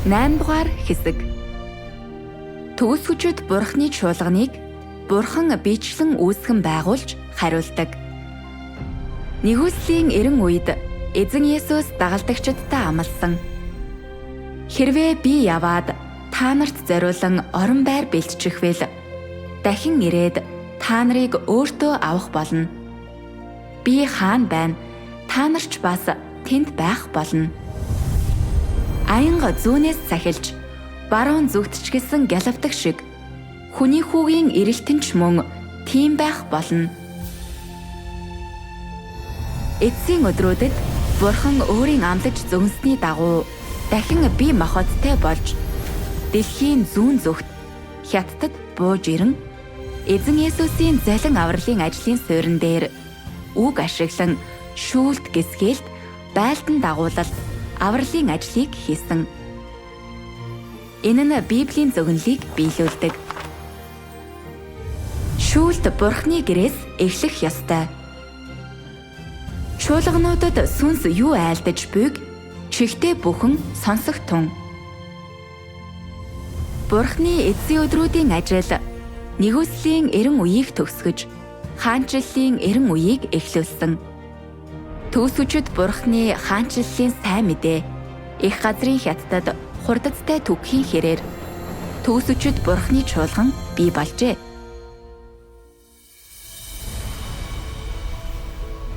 8 дугаар хэсэг. Төгсгчид Бурхны чуулганыг Бурхан биечлэн үүсгэн байгуулж хариулдаг. Нэгүслийн эрен үед Эзэн Есүс дагалдагчдаа амласан. Хэрвээ би яваад та нарт зориулан орон байр бэлтчихвэл дахин ирээд та нарыг өөртөө авах болно. Би хаана байна? Та нар ч бас тэнд байх болно. Аянга зүүнээс цахилж баруун зүгт ч гэсэн гялавдаг шиг хүний хүүгийн эрэлтэнч мөн тийм байх болно. Эцсийн өдрүүдэд Бурхан өөрийн амлаж зөгнсөний дагуу дахин бие махбодтой болж дэлхийн зүүн зүгт хятадд бууж ирэн Эзэн Есүсийн залин авралын ажлын суурин дээр үг ашиглан шүүлт гисгээлт байлдан дагуулалт авралын ажлыг хийсэн. Энэ нь Библийн зөгнөлийг биелүүлдэг. Шүүлт Бурхны гэрээс эхлэх ёстой. Чуулгануудад сүнс юу айлдаж буйг чихтэй бүхэн сонсох тун. Бурхны эцсийн өдрүүдийн ажил нэгүслийн эрен үеийг төгсгөж хаанчлалын эрен үеийг эхлүүлсэн. Төгсгчид Бурхны хаанчлалын сайн мэдээ их газрын хятадд хурдацтай түгхийн хэрээр төгсгчид Бурхны чуулган бий болжээ.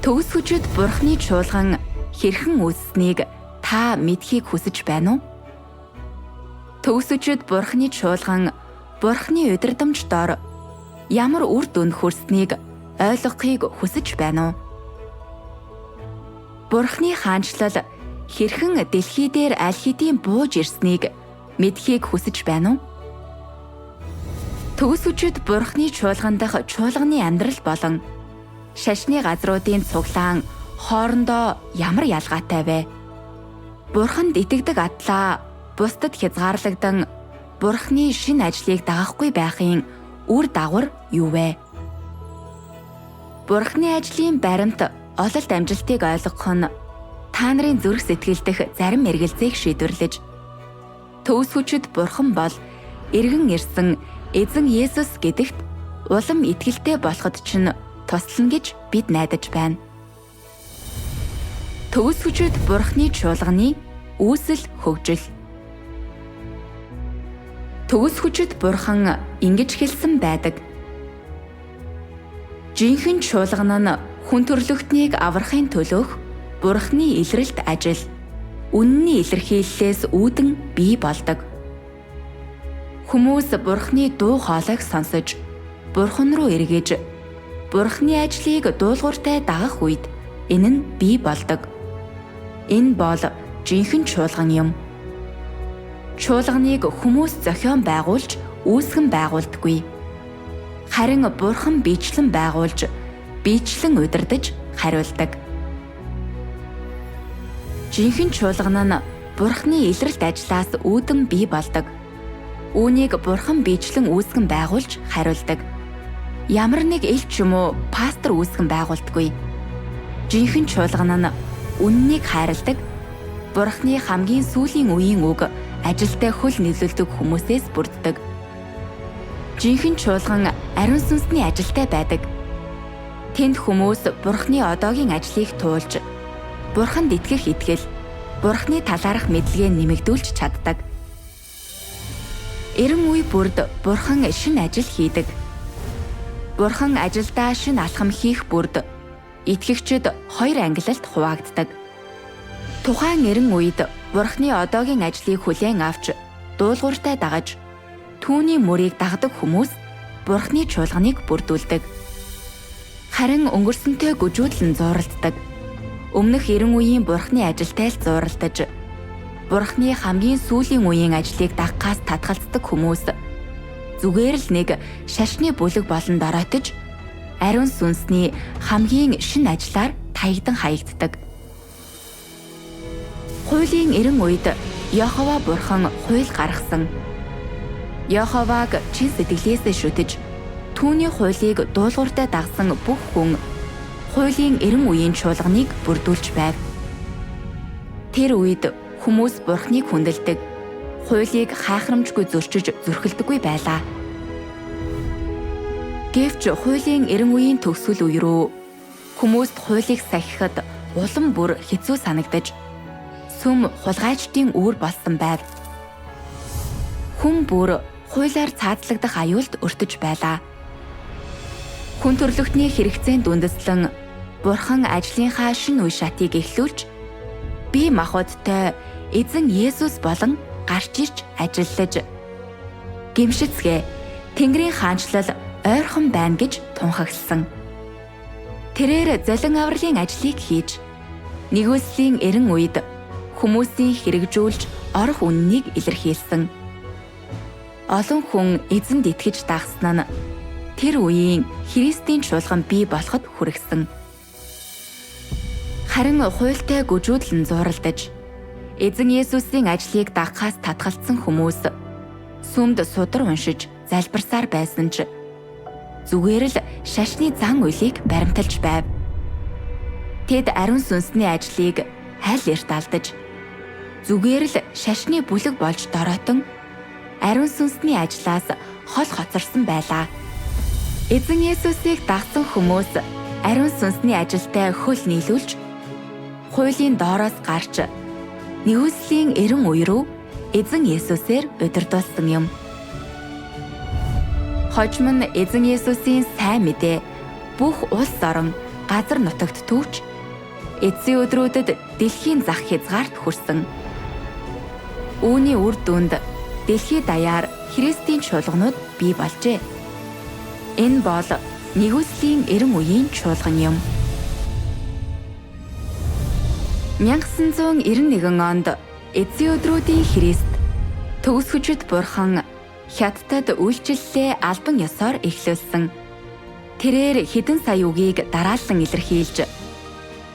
Төгсгчид Бурхны чуулган хэрхэн үүссэнийг та мэдхийг хүсэж байна уу? Төгсгчид Бурхны чуулган Бурхны удирдамж дор ямар үр дүнд хүрснийг ойлгохыг хүсэж байна уу? Бурхны хаанчлал хэрхэн дэлхий дээр аль хэдийн бууж ирснийг мэдхийг хүсэж байна уу? Төгсгчид Бурхны чуулган дахь чуулганы амьдрал болон шашны газруудын цуглаан хоорондоо ямар ялгаатай вэ? Бурханд итгэдэг атлаа бусдад хязгаарлагдан Бурхны шинэ ажлыг дагахгүй байхын үр дагавар юу вэ? Бурхны ажлын баримт ололт амжилтыг ойлгох нь та нарын зүрх сэтгэл дэх зарим эргэлзээг шийдвэрлэж төгсгчид Бурхан бол эргэн ирсэн Эзэн Есүс гэдэгт улам итгэлтэй болоход чинь туслана гэж бид найдаж байна. Төгсгчид Бурхны чуулганы үүсэл хөгжил. Төгсгчид Бурхан ингэж хэлсэн байдаг. Жинхэнэ чуулган нь хүн төрлөختнийг аврахын төлөөх Бурхны илрэлт ажил, үнний илэрхийллээс үүдэн бий болдог. Хүмүүс Бурхны дуу хоолойг сонсож, Бурхан руу эргэж, Бурхны ажлыг дуулууртай дагах үед энэ нь бий болдог. Энэ бол жинхэнэ чуулган юм. Чуулганыг хүмүүс зохион байгуулж, үүсгэн байгуулдаггүй. Харин Бурхан биечлэн байгуулж, биечлэн удирдаж хариулдаг. Жинхэнэ чуулган нь Бурхны илрэлт ажлаас үүдэн бий болдог. Үүнийг Бурхан биечлэн үүсгэн байгуулж хариулдаг. Ямар нэг ил ч юм уу пастор үүсгэн байгуулдаггүй. Жинхэнэ чуулган нь үннийг хайрладаг. Бурхны хамгийн сүүлийн үеийн үг ажилтай хөл нийлүүлдэг хүмүүсээс бүрддэг. Жинхэнэ чуулган ариун сүнсний ажилтай байдаг. Тэнд хүмүүс Бурхны одоогийн ажлыг туулж, Бурханд итгэх итгэл, Бурхны талаарх мэдлэгээ нэмэгдүүлж чаддаг. Эрен үе бүрд Бурхан шинэ ажил хийдэг. Бурхан ажилдаа шинэ алхам хийх бүрд итгэгчид хоёр ангилалд хуваагддаг. Тухайн эрен үед Бурхны одоогийн ажлыг хүлээн авч, дуулууртай дагаж, түүний мөрийг дагдаг хүмүүс Бурхны чуулганыг бүрдүүлдэг. Харин өнгөрсөнтэй гүжүүдлэн зууралддаг. Өмнөх эрен үеийн Бурхны ажилтай л зууралдаж, Бурхны хамгийн сүүлийн үеийн ажлыг дагахаас татгалздаг хүмүүс зүгээр л нэг шашны бүлэг болон дороотож, ариун сүнсний хамгийн шинэ ажлаар таягдан хаягддаг. Хуулийн эрен үед Йохова Бурхан хууль гаргасан. Йоховаг чин сэтгэлээсээ шүтэж, түүний хуулийг дуулууртай дагсан бүх хүн хуулийн эрен үеийн чуулганыг бүрдүүлж байв. Тэр үед хүмүүс Бурхныг хүндэлдэг, хуулийг хайхрамжгүй зөрчиж зүрхэлдэггүй байлаа. Гэвч хуулийн эрен үеийн төгсгөл үе рүү хүмүүст хуулийг сахихад улам бүр хэцүү санагдаж сүм хулгайчдын үүр болсон байв. Хүн бүр хуулиар цаазлагдах аюулд өртөж байлаа. Хүн төрлөختний хэрэгцээнд үндэслэн Бурхан ажлынхаа шинэ үе шатыг эхлүүлж бие махбодтой эзэн Есүс болон гарч ирж ажиллаж гимшицгээ Тэнгэрийн хаанчлал ойрхон байна гэж тунхагласан. Тэрээр золин авралын ажлыг хийж нэгүслийн эрен үед хүмүүсийн хэрэгжүүлж орох үннийг илэрхийлсэн. Олон хүн эзэнд итгэж дагсан нь тэр үеийн Христийн чуулган бий болоход хүргэсэн. Харин хуультай гүжүүдлэн зууралдаж эзэн Есүсийн ажлыг дагахаас татгалцсан хүмүүс сүмд судар уншиж залбирсаар байсан ч зүгээр л шашны зан үйлийг баримталж байв. Тэд ариун сүнсний ажлыг аль эрт алдаж зүгээр л шашны бүлэг болж дороотон ариун сүнсний ажлаас хол хоцорсон байлаа. Эзэн Есүсийг дагсан хүмүүс ариун сүнсний ажилтай хөл нийлүүлж хуулийн доороос гарч нэгүслийн эрен үе рүү эзэн Есүсээр удирдуулсан юм. Хожим нь эзэн Есүсийн сайн мэдээ бүх улс орон газар нутагт түүч эцсийн өдрүүдэд дэлхийн зах хязгаарт хүрсэн. Үүний үр дүнд дэлхий даяар Христийн чуулганууд бий болжээ. Энэ бол нэгүслийн эрен үеийн чуулган юм. 1991 онд эцсийн өдрүүдийн Христ төгсгөчд Бурхан Хятадд үйлчлэлээ албан ёсоор эхлүүлсэн. Тэрээр хэдэн сая үгийг дараалан илэрхийлж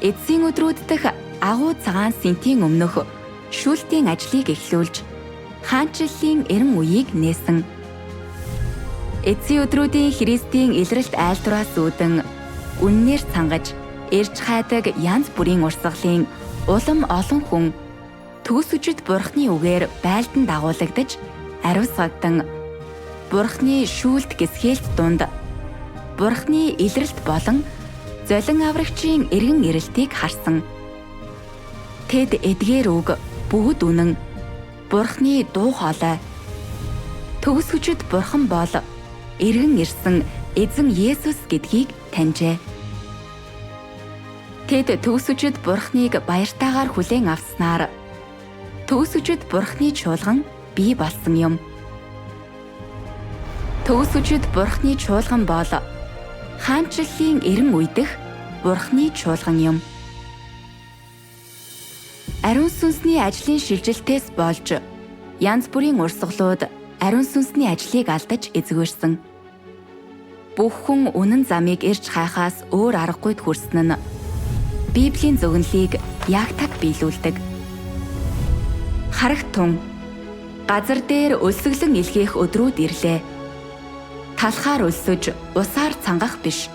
эцсийн өдрүүд дэх агуу цагаан сэнтийн өмнөх шүүлтийн ажлыг эхлүүлж хаанчлалын эрен үеийг нээсэн. Эцсийн өдрүүдийн Христийн илрэлт айлтураас үүдэн үннээр цангаж эрж хайдаг янз бүрийн урсгалын улам олон хүн төгсгөчд Бурхны үгээр байлдан дагуулагдаж ариусгадан Бурхны шүүлт гисгээлт дунд Бурхны илрэлт болон золин аврагчийн эргэн ирэлтийг харсан. Тэд эдгээр үг бүгд үнэн Бурхны дуу хоолой. Төгсгөчд Бурхан бол эргэн ирсэн эзэн Есүс гэдгийг таньжээ. Тэд төгсгөчд Бурхныг баяртайгаар хүлээн авснаар төгсгөчд Бурхны чуулган бий болсон юм. Төгсгөчд Бурхны чуулган бол хаанчлалын эрен үедх Бурхны чуулган юм. Ариун сүнсний ажлын шилжилтээс болж янз бүрийн урсгалууд ариун сүнсний ажлыг алдаж эзгүүрсэн. Бүх хүн үнэн замыг ирж хайхаас өөр аргагүйд хүрсэн нь Библийн зөвнөлийг ягтаг биелүүлдэг. Харагт тун газар дээр өлсгөлэн илгээх өдрүүд ирлээ. Талхаар өлсөж усаар цангах биш.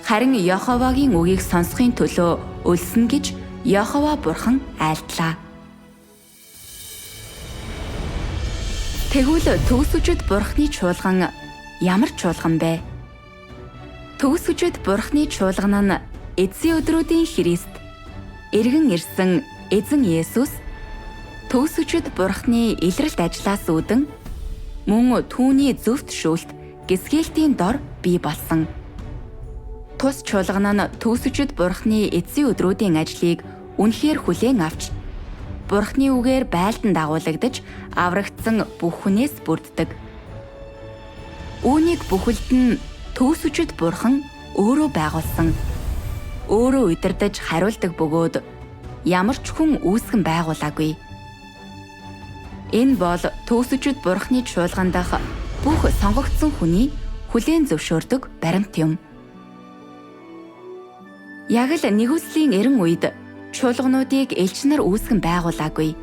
Харин Йоховагийн үгийг сонсохын төлөө өлснө гэж Йохова Бурхан айлтлаа. Тэгвэл төгсгөчд Бурхны чуулган ямар чуулган бэ? Төгсгөчд Бурхны чуулган нь эцсийн өдрүүдийн Христ, эргэн ирсэн эзэн Есүс, төгсгөчд Бурхны илрэлт ажлаас үүдэн мөн түүний зөвхт шүүлт гисгээлтийн дор бий болсон. Тус чуулган нь төгсгөчд Бурхны эцсийн өдрүүдийн ажлыг үнэхээр хүлээн авч Бурхны үгээр байлдан дагуулагдаж аврагдсан бүх хүнээс бүрддэг. Үүнийг бүхэлд нь төгсгөчд Бурхан өөрөө байгуулсан. Өөрөө удирдаж хариулдаг бөгөөд ямар ч хүн үүсгэн байгуулаагүй. Энэ бол төгсгөчд Бурхны чуулган дах бүх сонгогдсон хүний хүлээн зөвшөөрдөг баримт юм. Яг л нэгүслийн эрен үед чуулгануудыг элч нар үүсгэн байгуулаагүй.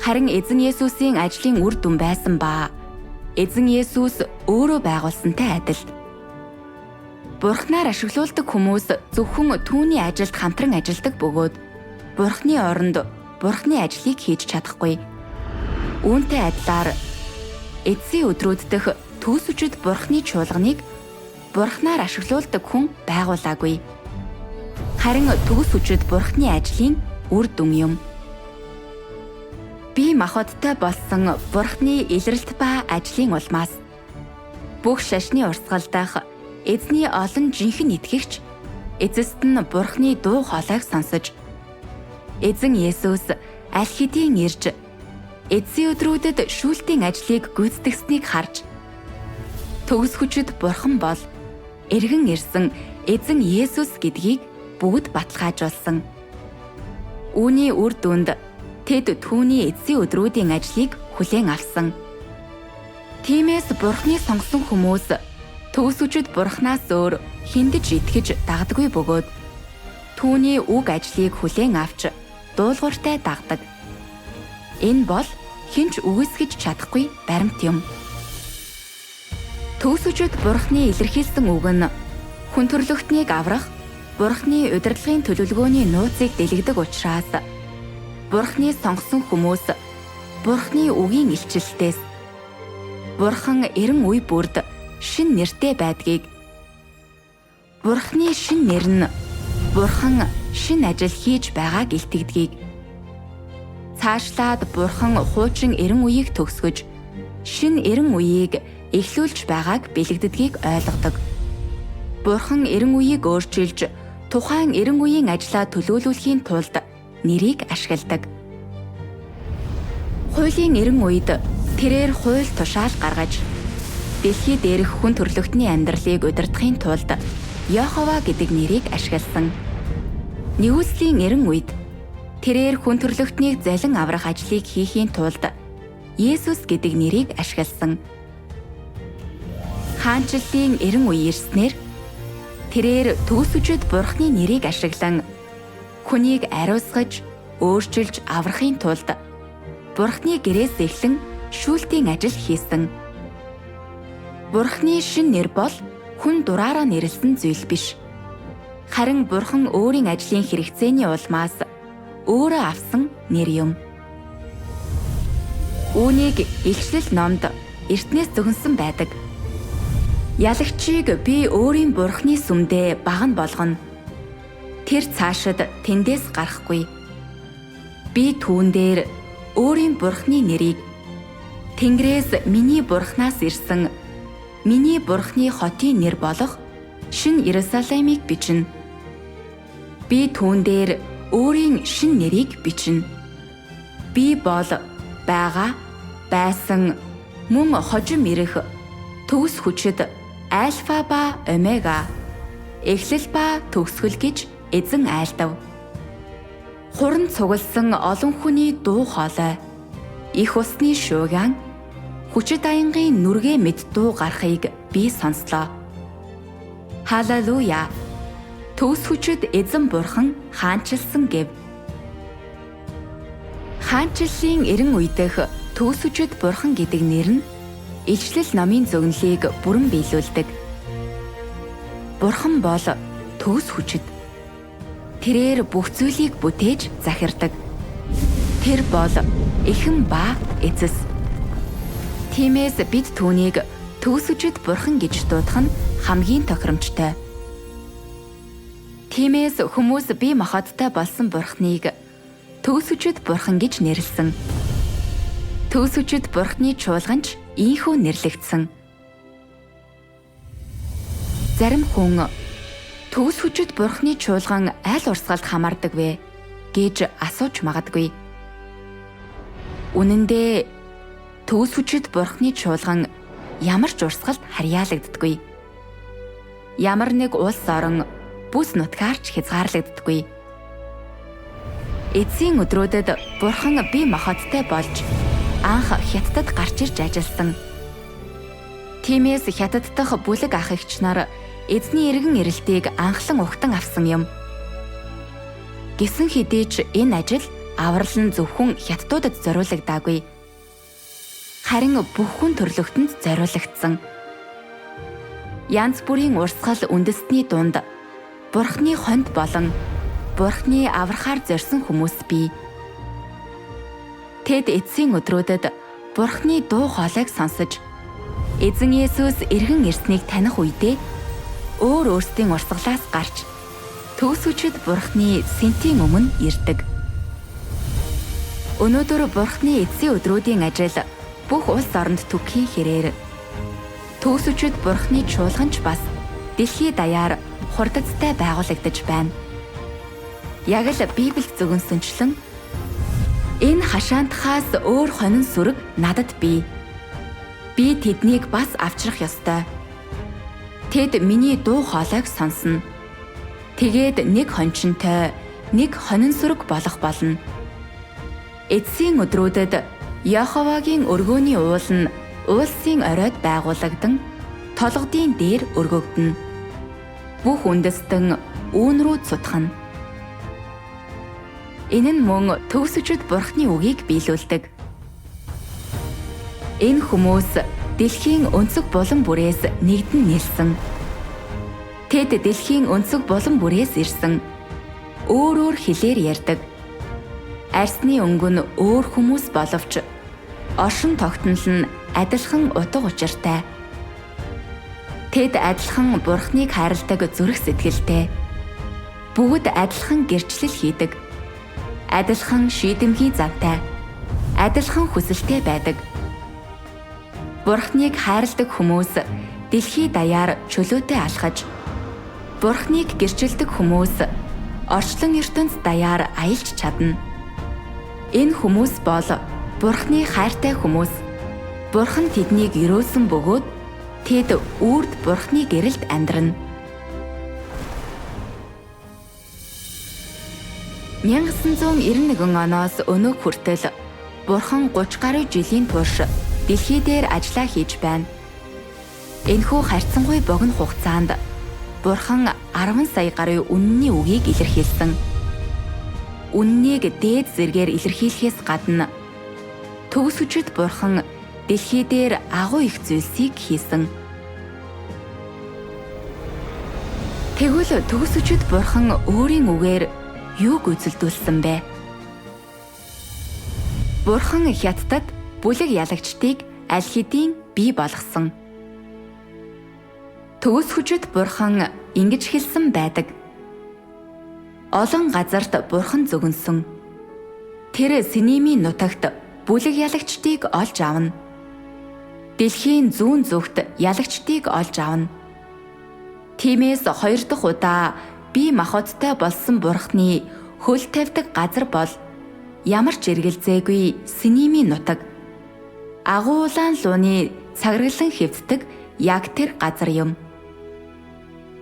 Харин эзэн Есүсийн ажлын үр дүн байсан ба эзэн Есүс өөрөө байгуулсантай адил. Бурхнаар ашиглуулдаг хүмүүс зөвхөн түүний ажилд хамтран ажилдаг бөгөөд Бурхны оронд Бурхны ажлыг хийж чадахгүй. Үүнтэй адилаар эцсийн өдрүүд дэх түүсвчид Бурхны чуулганыг Бурхнаар ашиглуулдаг хүн байгуулаагүй. Харин түүсвчид Бурхны ажлын үр дүн юм. Би махбодтой болсон Бурхны илрэлт ба ажлын улмаас бүх шашны урсгалдах эзний олон жинхэнэ итгэгч эцэст нь Бурхны дуу хоолойг сонсож эзэн Есүс аль хэдийн ирж эцсийн өдрүүдэд шүүлтийн ажлыг гүйцэтгэснийг харж төгс хүчит Бурхан бол эргэн ирсэн эзэн Есүс гэдгийг бүгд баталгаажуулсан. Үүний үр дүнд тэд түүний эцсийн өдрүүдийн ажлыг хүлээн авсан. Тиймээс Бурхны сонгосон хүмүүс төгс хүчит Бурханаас өөр хиндэж итгэж дагдаггүй бөгөөд түүний үг ажлыг хүлээн авч дуулууртай дагдаг. Энэ бол хинч үгүйсгэж чадахгүй баримт юм. Төгсөжөд Бурхны илэрхийлсэн үг нь хүн төрлөختнийг аврах Бурхны удирдлагын төлөвлөгөөний нууцыг дэлгэдэг учраас Бурхны сонгосон хүмүүс Бурхны үгийн илчилтээс Бурхан эрен үе бүрд шин нэртэй байдгийг Бурхны шин нэр нь Бурхан шин ажил хийж байгааг илтгэдгийг цаашлаад Бурхан хуучин эрен үеийг төгсгөж шин эрен үеийг эхлүүлж байгааг бэлэгддгийг ойлгодог. Бурхан эрен үеийг өөрчилж тухайн эрен үеийн ажлаа төлөөлүүлэхийн тулд нэрийг ашигладаг. Хуулийн эрен үед тэрээр хууль тушаал гаргаж дэлхий дээрх хүн төрлөختний амьдралыг удирдахын тулд Йохова гэдэг нэрийг ашигласан. Нэгүслийн эрен үед тэрээр хүн төрлөختнийг залин аврах ажлыг хийхийн тулд Есүс гэдэг нэрийг ашигласан. Хаанчлалын эрен үе ирснээр тэрээр төгсөжөд Бурхны нэрийг ашиглан хүнийг ариусгаж, өөрчилж аврахын тулд Бурхны гэрээс эхлэн шүүлтийн ажил хийсэн. Бурхны шин нэр бол хүн дураараа нэрлсэн зүйл биш. Харин Бурхан өөрийн ажлын хэрэгцээний улмаас өөрөө авсан нэр юм. Үүнийг Илчлэл номд эртнээс зөгнсөн байдаг. Ялагчийг би өөрийн Бурхны сүмдээ баган болгоно. Тэр цаашид тэндээс гарахгүй. Би түүн дээр өөрийн Бурхны нэрийг Тэнгэрээс миний Бурхнаас ирсэн миний Бурхны хотын нэр болох Шинэ Иерусалимыг бичнэ. Би түүн дээр өөрийн шин нэрийг бичнэ. Би бол байгаа, байсан, мөн хожим ирэх, төгс хүчит, альфа ба омега, эхлэл ба төгсгөл гэж эзэн айлдав. Хуран цугласан олон хүний дуу хоолой, их усны шуугиан, хүчит аянгийн нүргээ мэд дуу гарахыг би сонслоо. Халелуя! Төгс хүчит эзэн Бурхан хаанчилсан гэв. Хаанчлалын эрен үедэх төгс хүчит Бурхан гэдэг нэр нь Илчлэл номын зөгнөлийг бүрэн биелүүлдэг. Бурхан бол төгс хүчит. Тэрээр бүх зүйлийг бүтээж захирдаг. Тэр бол эхэн ба эцэс. Тиймээс бид түүнийг төгс хүчит Бурхан гэж дуудах нь хамгийн тохиромжтой. Тиймээс хүмүүс бие махбодтой болсон Бурханыг төгс хүчит Бурхан гэж нэрлсэн. Төгс хүчит Бурханы чуулганч ийхүү нэрлэгдсэн. Зарим хүн төгс хүчит Бурханы чуулган аль урсгалд хамаардаг вэ гэж асууж магадгүй. Үнэн дээр төгс хүчит Бурханы чуулган ямар ч урсгалд харьяалагддаггүй. Ямар нэг улс орон бүс нутгаарч хязгаарлагддаггүй. Эцсийн өдрүүдэд Бурхан бие махбодтой болж анх Хятадд гарч ирж ажилласан. Тиймээс Хятад дахь бүлэг ах эгч нар эзний эргэн ирэлтийг анхлан угтан авсан юм. Гэсэн хэдий ч энэ ажил аврал нь зөвхөн хятадуудад зориулагдаагүй. Харин бүх хүн төрлөختөнд зориулагдсан. Янз бүрийн урсгал үндэстний дунд Бурхны хонд болон Бурхны аврахаар зорьсон хүмүүс бий. Тэд эцсийн өдрүүдэд Бурхны дуу хоолойг сонсож эзэн Есүс эргэн ирснийг таних үедээ өөр өөрсдийн урсгалаас гарч төгс хүчит Бурхны сэнтийн өмнө ирдэг. Өнөөдөр Бурхны эцсийн өдрүүдийн ажил бүх улс оронд түгхийн хэрээр төгс хүчит Бурхны чуулганч бас дэлхий даяар хурдацтай байгуулагдаж байна. Яг л Библиэд зөвгөнсөнчлэн энэ хашаантахаас өөр хонин сүрэг надад бий. Би тэднийг бас авчрах ёстой. Тэд миний дуу хоолойг сонсно. Тэгээд нэг хончинтой, нэг хонин сүрэг болох болно. Эцсийн өдрүүдэд Яховагийн өргөөний уул нь уулсын оройд байгуулагдан толгодын дээр өргөгдөнө. Бүх үндэстэн үүн рүү цутгана. Энэ нь мөн төгс хүчит Бурхны үгийг биелүүлдэг. Энэ хүмүүс дэлхийн өнцөг булан бүрээс нэгдэн нэлсэн. Тэд дэлхийн өнцөг булан бүрээс ирсэн. Өөр хэлээр ярьдаг. Арсны өнгө нь өөр хүмүүс боловч оршин тогтнол нь адилхан утга учиртай. Тэд адилхан Бурхныг хайрладаг зүрх сэтгэлтэй. Бүгд адилхан гэрчлэл хийдэг. Адилхан шийдэмгий зантай. Адилхан хүсэлтэй байдаг. Бурхныг хайрладаг хүмүүс дэлхий даяар чөлөөтэй алхаж, Бурхныг гэрчилдэг хүмүүс орчлон ертөнц даяар аялж чадна. Энэ хүмүүс бол Бурхны хайртай хүмүүс. Бурхан тэднийг өрөөсөн бөгөөд тэд үрд Бурхны гэрэлд амьдрана. 1991 оноос өнөөг хүртэл Бурхан 30 гаруй жилийн турш дэлхий дээр ажиллаа хийж байна. Энэхүү харьцангуй богино хугацаанд Бурхан 10 сая гаруй үнний үгийг илэрхийлсэн. Үннийг дээд зэргээр илэрхийлэхээс гадна төгс хүчит Бурхан дэлхий дээр агуу их зүйлсийг хийсэн. Тэгвэл төгс хүчит Бурхан өөрийн үгээр юуг үзэлдүүлсэн бэ? Бурхан Хятадд бүлэг ялагчдыг аль хэдийн бий болгосон. Төгс хүчит Бурхан ингэж хэлсэн байдаг. Олон газарт Бурхан зөгнсөн. Тэр Синимийн нутагт бүлэг ялагчдыг олж авна. Дэлхийн зүүн зүгт ялагчдыг олж авна. Тиймээс 2 дахь удаа бие махбодтой болсон Бурхны хөл тавьдаг газар бол ямар ч эргэлзээгүй Синимийн нутаг. Агуу улаан лууны цаграглан хэвддэг яг тэр газар юм.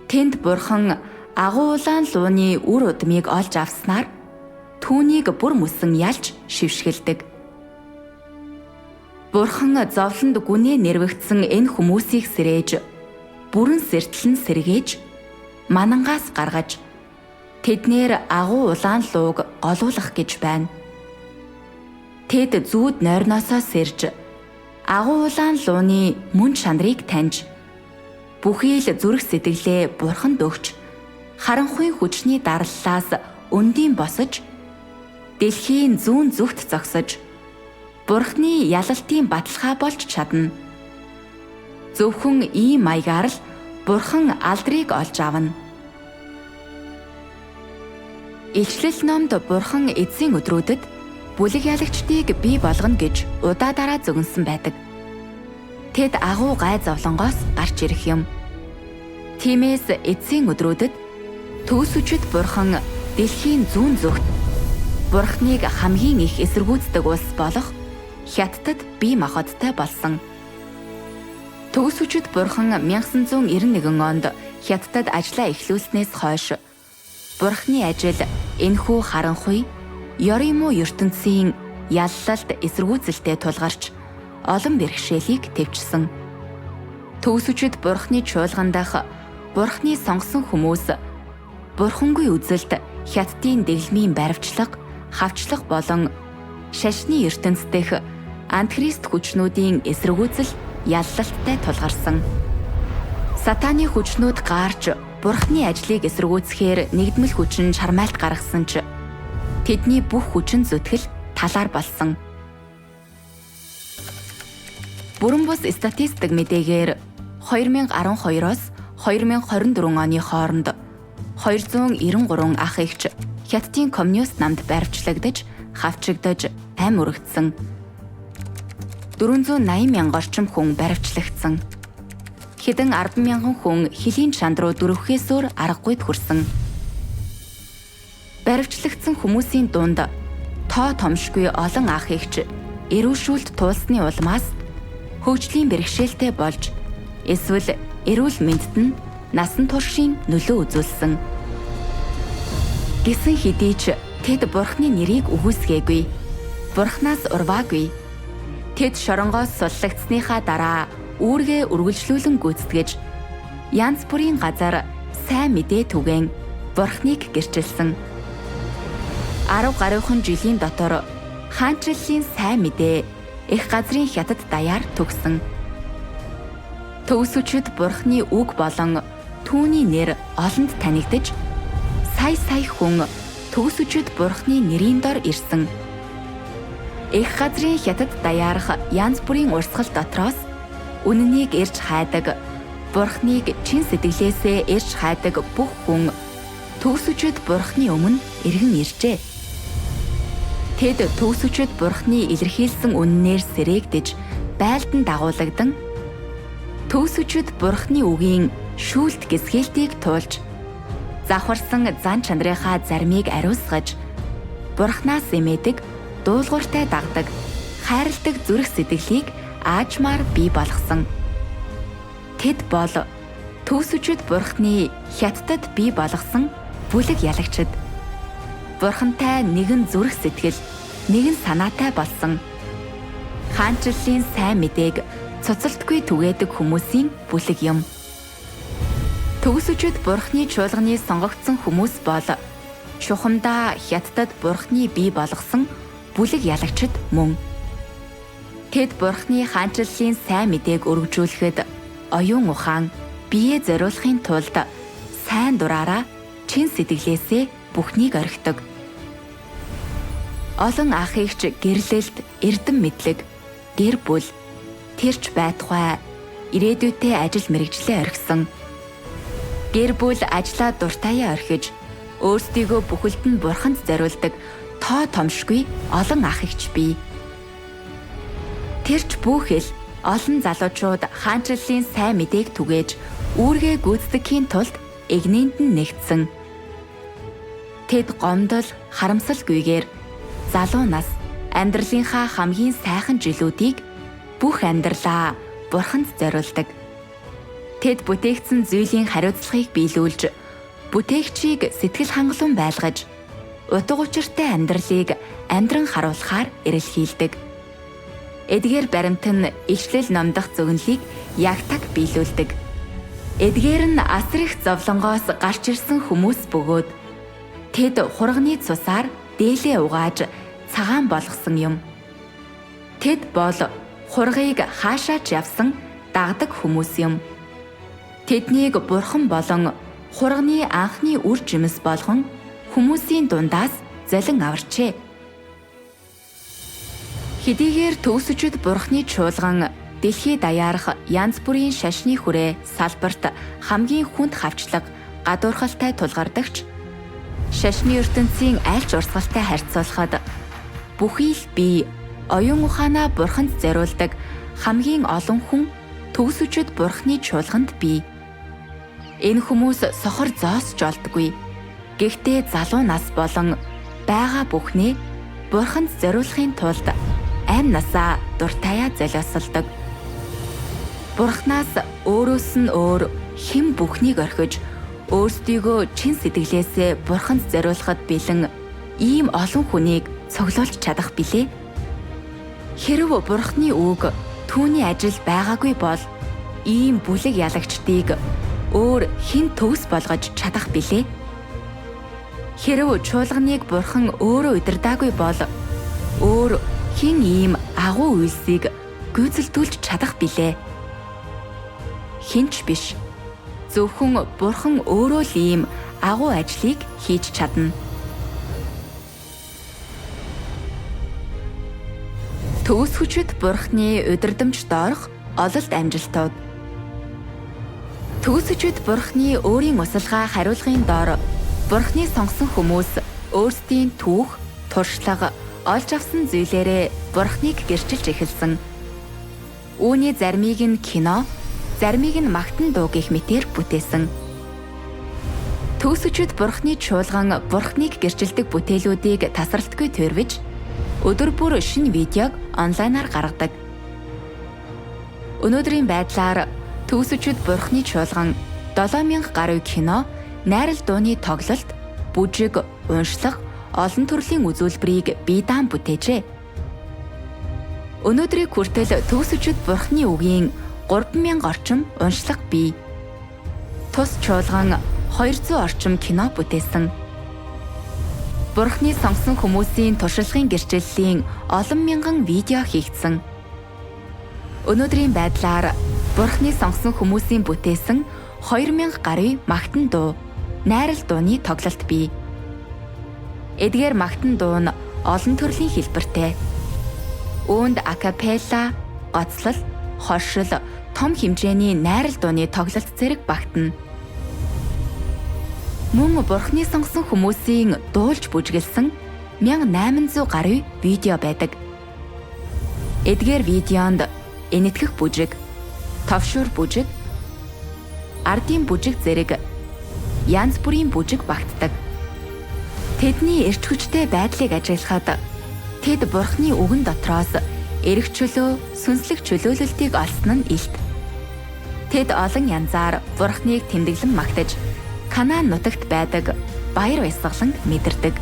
Тэнд Бурхан агуу улаан лууны үр удмыг олж авснаар түүнийг бүр мөсөн ялж шившгэлдэг. Бурхан зовлонд гүнээ нэрвэгдсэн энэ хүмүүсийг сэрээж, бүрэн сэртлэн сэргээж, манангаас гаргаж, тэднэр агуу улаан лууг олуулах гэж байна. Тэд зүүд нойрноосоо сэрж, агуу улаан лууны мөн чанарыг таньж, бүхий л зүрх сэтгэлээ Бурханд өгч, харанхуйн хүчний дараллаас өндийн босож, дэлхийн зүүн зүгт зогсож, Бурхны ялалтын баталгаа болж чадна. Зөвхөн ийм маягаар л Бурхан алдрыг олж авна. Илчлэл номд Бурхан эцсийн өдрүүдэд бүлэг ялагчдыг бий болгоно гэж удаа дараа зөвгөнсөн байдаг. Тэд агуу гай зовлонгоос гарч ирэх юм. Тиймээс эцсийн өдрүүдэд төгс хүчит Бурхан дэлхийн зүүн зүгт Бурхныг хамгийн их эсэргүүцдэг улс болох Хятадд бие махбодтой болсон. Төгс хүчит Бурхан 1991 онд Хятадд ажиллаа эхлүүлснээс хойш Бурхны ажил энэхүү харанхуй, ёрын муу ертөнцийн яллалт эсэргүүцэлтэй тулгарч олон бэрхшээлийг төвчсөн. Төгс хүчит Бурхны чуулган дах Бурхны сонгосон хүмүүс Бурхангүй үзэлд Хятадын дэглэмийн баривчлага, хавчлага болон шашны ертөнц дэх Антихрист хүчнүүдийн эсэргүүцэл яллалттай тулгарсан. Сатаны хүчнүүд гаарч Бурхны ажлыг эсэргүүцэхээр нэгдмэл хүчин чармайлт гаргасан ч тэдний бүх хүчин зүтгэл талаар болсон. Бүрэн бус статистик мэдээгээр 2012-оос 2024 оны хооронд 293 ах эгч Хятадын коммунист намд баривчлагдаж, хавчигдаж, ам өргөдсөн. 480,000 орчим хүн баривчлагдсан. Хэдэн 10,000 хүн хөлийн чанд руу дөрөвхөөс өөр аргагүйд хүрсэн. Баривчлагдсан хүмүүсийн дунд тоо томшгүй олон ах эгч эрүүшүүлд туулсны улмаас хөгжлийн бэрхшээлтэй болж эсвэл эрүүл мэндэд нь насан туршийн нөлөө үзүүлсэн. Гэсэн хэдий ч тэд Бурхны нэрийг үгүйсгээгүй. Бурхнаас урваагүй. Тэд шоронгоос суллагдсныхаа дараа үүргээ үргэлжлүүлэн гүйцэтгэж янз бүрийн газар сайн мэдээ түгээн Бурхныг гэрчилсэн. 10 гаруйхан жилийн дотор хаанчлалын сайн мэдээ их газрын хятад даяар төгсөн. Төгсөчд Бурхны үг болон түүний нэр олонд танигдж сая хүн төгсөчд Бурхны нэрийн дор ирсэн. Их газрын хятад даяарх янз бүрийн урсгал дотроос үнэнийг ирж хайдаг, Бурхныг чин сэтгэлээсээ ирж хайдаг бүх хүн төгсөчд Бурхны өмнө эргэн иржээ. Тэд төгсөчд Бурхны илэрхийлсэн үннээр сэрээгдэж, байлдан дагуулагдан төгсөчд Бурхны үгийн шүүлт гисгэлтийг туулж, завхарсан зан чанарынхаа зармийг ариусгаж, Бурхнаас эмээдэг, дуулууртай дагдаг, хайрладаг зүрх сэтгэлийг аажмаар бий болгосон. Тэд бол төгсөчд Бурхны хятадд бий болгосон бүлэг ялагчид. Бурхантай нэгэн зүрх сэтгэл, нэгэн санаатай болсон. Хаанчлалын сайн мэдээг цуцалтгүй түгээдэг хүмүүсийн бүлэг юм. Төгсөчд Бурхны чуулганы сонгогдсон хүмүүс бол чухамдаа хятадд Бурхны бий болгосон бүлэг ялагчид мөн. Тэд Бурхны хаанчлалын сайн мэдээг өргөжүүлэхэд оюун ухаан, биеэ зориулахын тулд сайн дураараа чин сэтгэлээсээ бүхнийг орхидог. Олон ах эгч гэрлэлт, эрдэм мэдлэг, гэр бүл, тэрч байтугай, ирээдүйтэй ажил мэргэжлээ орхисон. Гэр бүл ажлаа дуртаяа орхиж, өөрсдийгөө бүхэлд нь Бурханд зориулдаг тоо томшгүй олон ах эгч бий. Тэрч бүхэл олон залуучууд хаанчлалын сайн мэдээг түгээж үүргээ гүйцэтгэхийн тулд эгнээнд нь нэгдсэн. Тэд гомдол, харамсалгүйгээр залуу нас амьдралынхаа хамгийн сайхан жилүүдийг бүх амьдралаа Бурханд зориулдаг. Тэд бүтээгдсэн зүйлийн хариуцлагыг биелүүлж, бүтээгчийг сэтгэл хангалуун байлгаж, утга учиртай амьдралыг амьдран харуулахаар эрэлхийлдэг. Эдгээр баримт нь ишлэл номдох зөвнөлийг ягтаг биелүүлдэг. Эдгээр нь асар их зовлонгоос гарч ирсэн хүмүүс бөгөөд тэд хурганы цусаар дээлээ угааж цагаан болгосон юм. Тэд бол хургийг хаашаач явсан дагдаг хүмүүс юм. Тэднийг Бурхан болон хурганы анхны үр жимс болгон хүмүүсийн дундаас золин аварчээ. Хэдийгээр төгсөчд Бурхны чуулган дэлхий даяарх янз бүрийн шашны хүрээ салбарт хамгийн хүнд хавчлага, гадуурхалтай тулгардагч, шашны ертөнцийн айлч урсгалтай харьцуулахад бүхий л бие оюун ухаанаа Бурханд зориулдаг хамгийн олон хүн төгсөчд Бурхны чуулганд бий. Энэ хүмүүс сохор зоосч олдгүй. Гэхдээ залуу нас болон байгаа бүхнээ Бурханд зориулахын тулд амь насаа дуртаяа золиосолдог. Бурханаас өөрөөс нь өөр хэн бүхнийг орхиж, өөрсдийгөө чин сэтгэлээсээ Бурханд зориулахад бэлэн ийм олон хүнийг цоглуулж чадах билээ. Хэрв Бурхны үг түүний ажил байгаагүй бол ийм бүлэг ялагчдыг өөр хэн төгс болгож чадах билээ. Хэрв чуулганыг Бурхан өөрөө удирдаагүй бол өөр хэн ийм агуу үйлсийг гүйцэлдүүлж чадах билээ. Хинч биш. Зөвхөн Бурхан өөрөө л ийм агуу ажлыг хийж чадна. Төгсгчд Бурхны удирдамж доорх ололт амжилтууд. Төгсөчд Бурхны өөрийн усалгаа хариулгын доор Бурхны сонгосон хүмүүс өөрсдийн түүх, туршлага, олж авсан зүйлээрээ Бурхныг гэрчилж эхэлсэн. Үүний заримыг нь кино, заримыг нь магтан дуу гэх мэтээр бүтээсэн. Төгсөчд Бурхны чуулган Бурхныг гэрчилдэг бүтээлүүдийг тасралтгүй тойрвиж, өдөр бүр шинэ видеог онлайнаар гаргадаг. Өнөөдрийн байдлаар төгсөчд Бурхны чуулган 7000 гаруй кино, найрал дууны тоглолт, бүжиг, уншлах, олон төрлийн үзүүлбэрийг бие даан бүтээжээ. Өнөөдрийг хүртэл төгсөчд Бурхны үгийн 3000 орчим уншлах бий. Тус чуулган 200 орчим кино бүтээсэн. Бурхны сонгосон хүмүүсийн туршлагын гэрчлэлийн олон мянган видео хийгдсэн. Өнөөдрийн байдлаар Бурхны сонгосон хүмүүсийн бүтээсэн 2000 гаруй магтан дуу, найрал дууны тоглолт бий. Эдгээр магтан дуу нь олон төрлийн хэлбэртэй. Үүнд акапелла, гоцлол, хоршил, том хэмжээний найрал дууны тоглолт зэрэг багтана. Мөн Бурхны сонгосон хүмүүсийн дуулж бүжгэлсэн 1800 гаруй видео байдаг. Эдгээр видеонд энэтхэх бүжиг, товшуур бүжиг, ардын бүжиг зэрэг янз бүрийн бүжиг багтдаг. Тэдний эрч хүчтэй байдлыг ажиглахад тэд Бурхны үгэн дотроос эрх чөлөө, сүнслэг чөлөөлөлтийг олсон нь илт. Тэд олон янзаар Бурхныг тэмдэглэн магтаж, Канаан нутагт байдаг баяр баясгалан мэдэрдэг.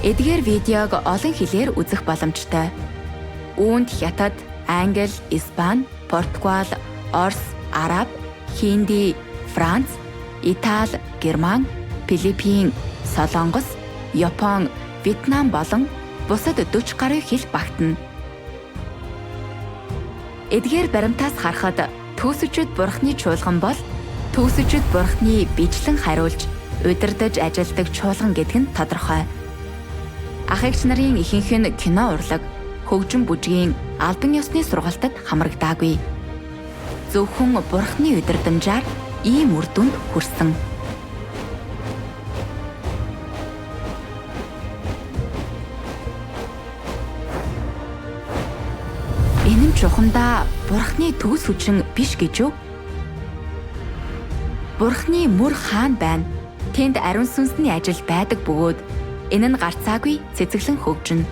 Эдгээр видеог олон хэлээр үзэх боломжтой. Үүнд Хятад, Англи, Испани, Португал, Орос, Араб, Хинди, Франц, Итали, Герман, Филиппин, Солонгос, Япон, Вьетнам болон бусад 40 гаруй хэл багтана. Эдгээр баримтаас харахад төгсөчд Бурхны чуулган бол төгсөчд Бурхны бичлэн хариулж, удирдаж ажилдаг чуулган гэдэг нь тодорхой. Ах эгч нарын ихэнх нь кино урлаг, хөгжим бүжгийн албан ёсны сургалтад хамрагдаагүй. Зөвхөн Бурхны удирдамжаар ийм үр дүнд хүрсэн. Энэ нь чухамдаа Бурхны төгс хүчин биш гэж үү? Бурхны мөр хаан байна. Тэнд ариун сүнсний ажил байдаг бөгөөд энэ нь гарцаагүй цэцэглэн хөгжинэ.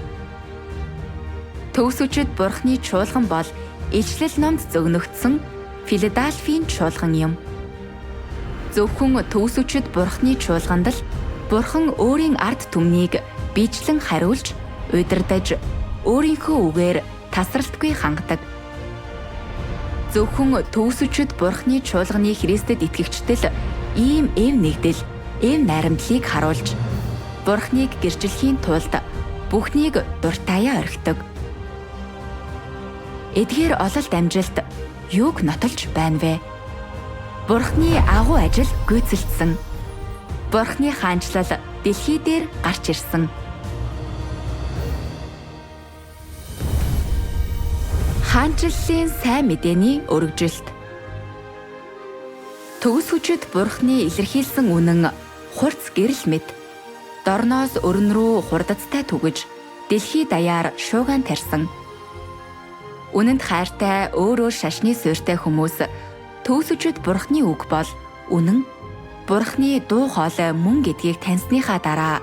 Төгсөчд Бурхны чуулган бол илчлэл номд зөгнөгдсөн Филадельфийн чуулган юм. Зөвхөн төгсөчд Бурхны чуулганд л Бурхан өөрийн ард түмнийг бичлэн хариулж, удирдаж, өөрийнхөө үгээр тасралтгүй хангадаг. Зөвхөн төгсөчд Бурхны чуулганы Христэд итгэгчдэл ийм эв нэгдэл, эв найрамдлыг харуулж, Бурхныг гэрчлэхийн тулд бүхнийг дуртаяа орхидог. Эдгээр ололт амжилт юуг нотолж байна вэ? Бурхны агуу ажил гүйцэлдсэн. Бурхны хаанчлал дэлхий дээр гарч ирсэн. Хаанчлалын сайн мэдээний өргөжилт. Төгсөчд Бурхны илэрхийлсэн үнэн хурц гэрэл мэт. Дорноос өрн рүү хурдацтай түгэж, дэлхий даяар шууган тарьсан. Үнэнд хайртай өөрөө шашны суйртай хүмүүс төгсөчд Бурхны үг бол үнэн, Бурхны дуу хоолой мөн гэдгийг таньсныхаа дараа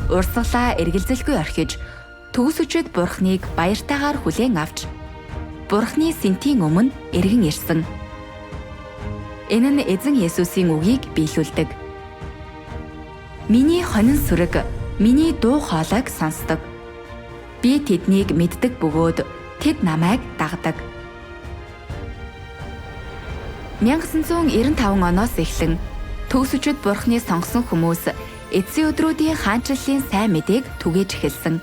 урсгалаа эргэлзэлгүй орхиж, төгсөчд Бурхныг баяртайгаар хүлээн авч, Бурхны сэнтийн өмнө эргэн ирсэн. Энэ нь эзэн Есүсийн үгийг биелүүлдэг. Миний хонин сүрэг, миний дуу хоолойг сонсдог. Би тэднийг мэддэг бөгөөд тэд намайг дагдаг. 1995 оноос эхлэн төгсөчд Бурхны сонгосон хүмүүс эцсийн өдрүүдийн хаанчлалын сайн мэдээг түгээж эхэлсэн.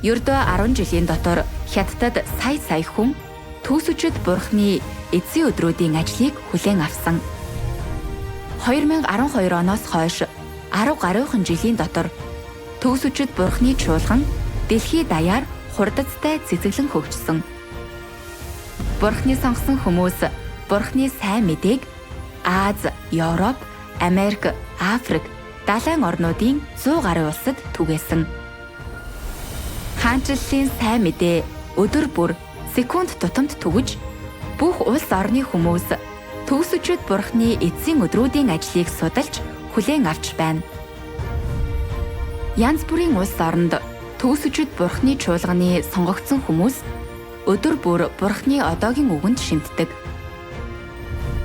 Ердөө 10 жилийн дотор Хятадд сая хүн төгсөчд Бурхны эцсийн өдрүүдийн ажлыг хүлээн авсан. 2012 оноос хойш 10 гаруйхан жилийн дотор төгсөчд Бурхны чуулган дэлхий даяар хурдацтай цэцэглэн хөгжсөн. Бурхны сонгосон хүмүүс Бурхны сайн мэдээг Аз, Европ, Америк, Африк, далайн орнуудын 100 гаруй улсад түгээсэн. Хаанчлалын сайн мэдээ өдөр бүр секунд тутамд түгэж бүх улс орны хүмүүс төгсөчөд Бурхны эцсийн өдрүүдийн ажлыг судалж хүлээн авч байна. Янз бүрийн улс оронд төгсөчөд Бурхны чуулганы сонгогдсон хүмүүс өдөр бүр Бурхны одоогийн үгэнд шимтдэг.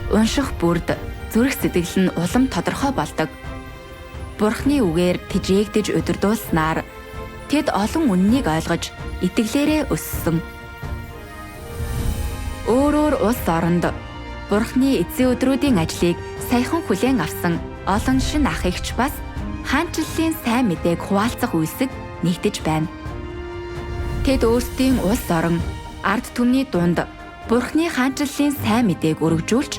Унших бүрд зүрх сэтгэл нь улам тодорхой болдог. Бурхны үгээр тижээгдэж удирдуулснаар тэд олон үннийг ойлгож итгэлээрээ өссөн. Өөрөөр улс оронд Бурхны эцсийн өдрүүдийн ажлыг саяхан хүлээн авсан олон шин ах эгч бас хаанчлалын сайн мэдээг хуваалцах үйлсэд нэгдэж байна. Тэд өөрсдийн улс орон ард түмний дунд Бурхны хаанчлалын сайн мэдээг өргөжүүлж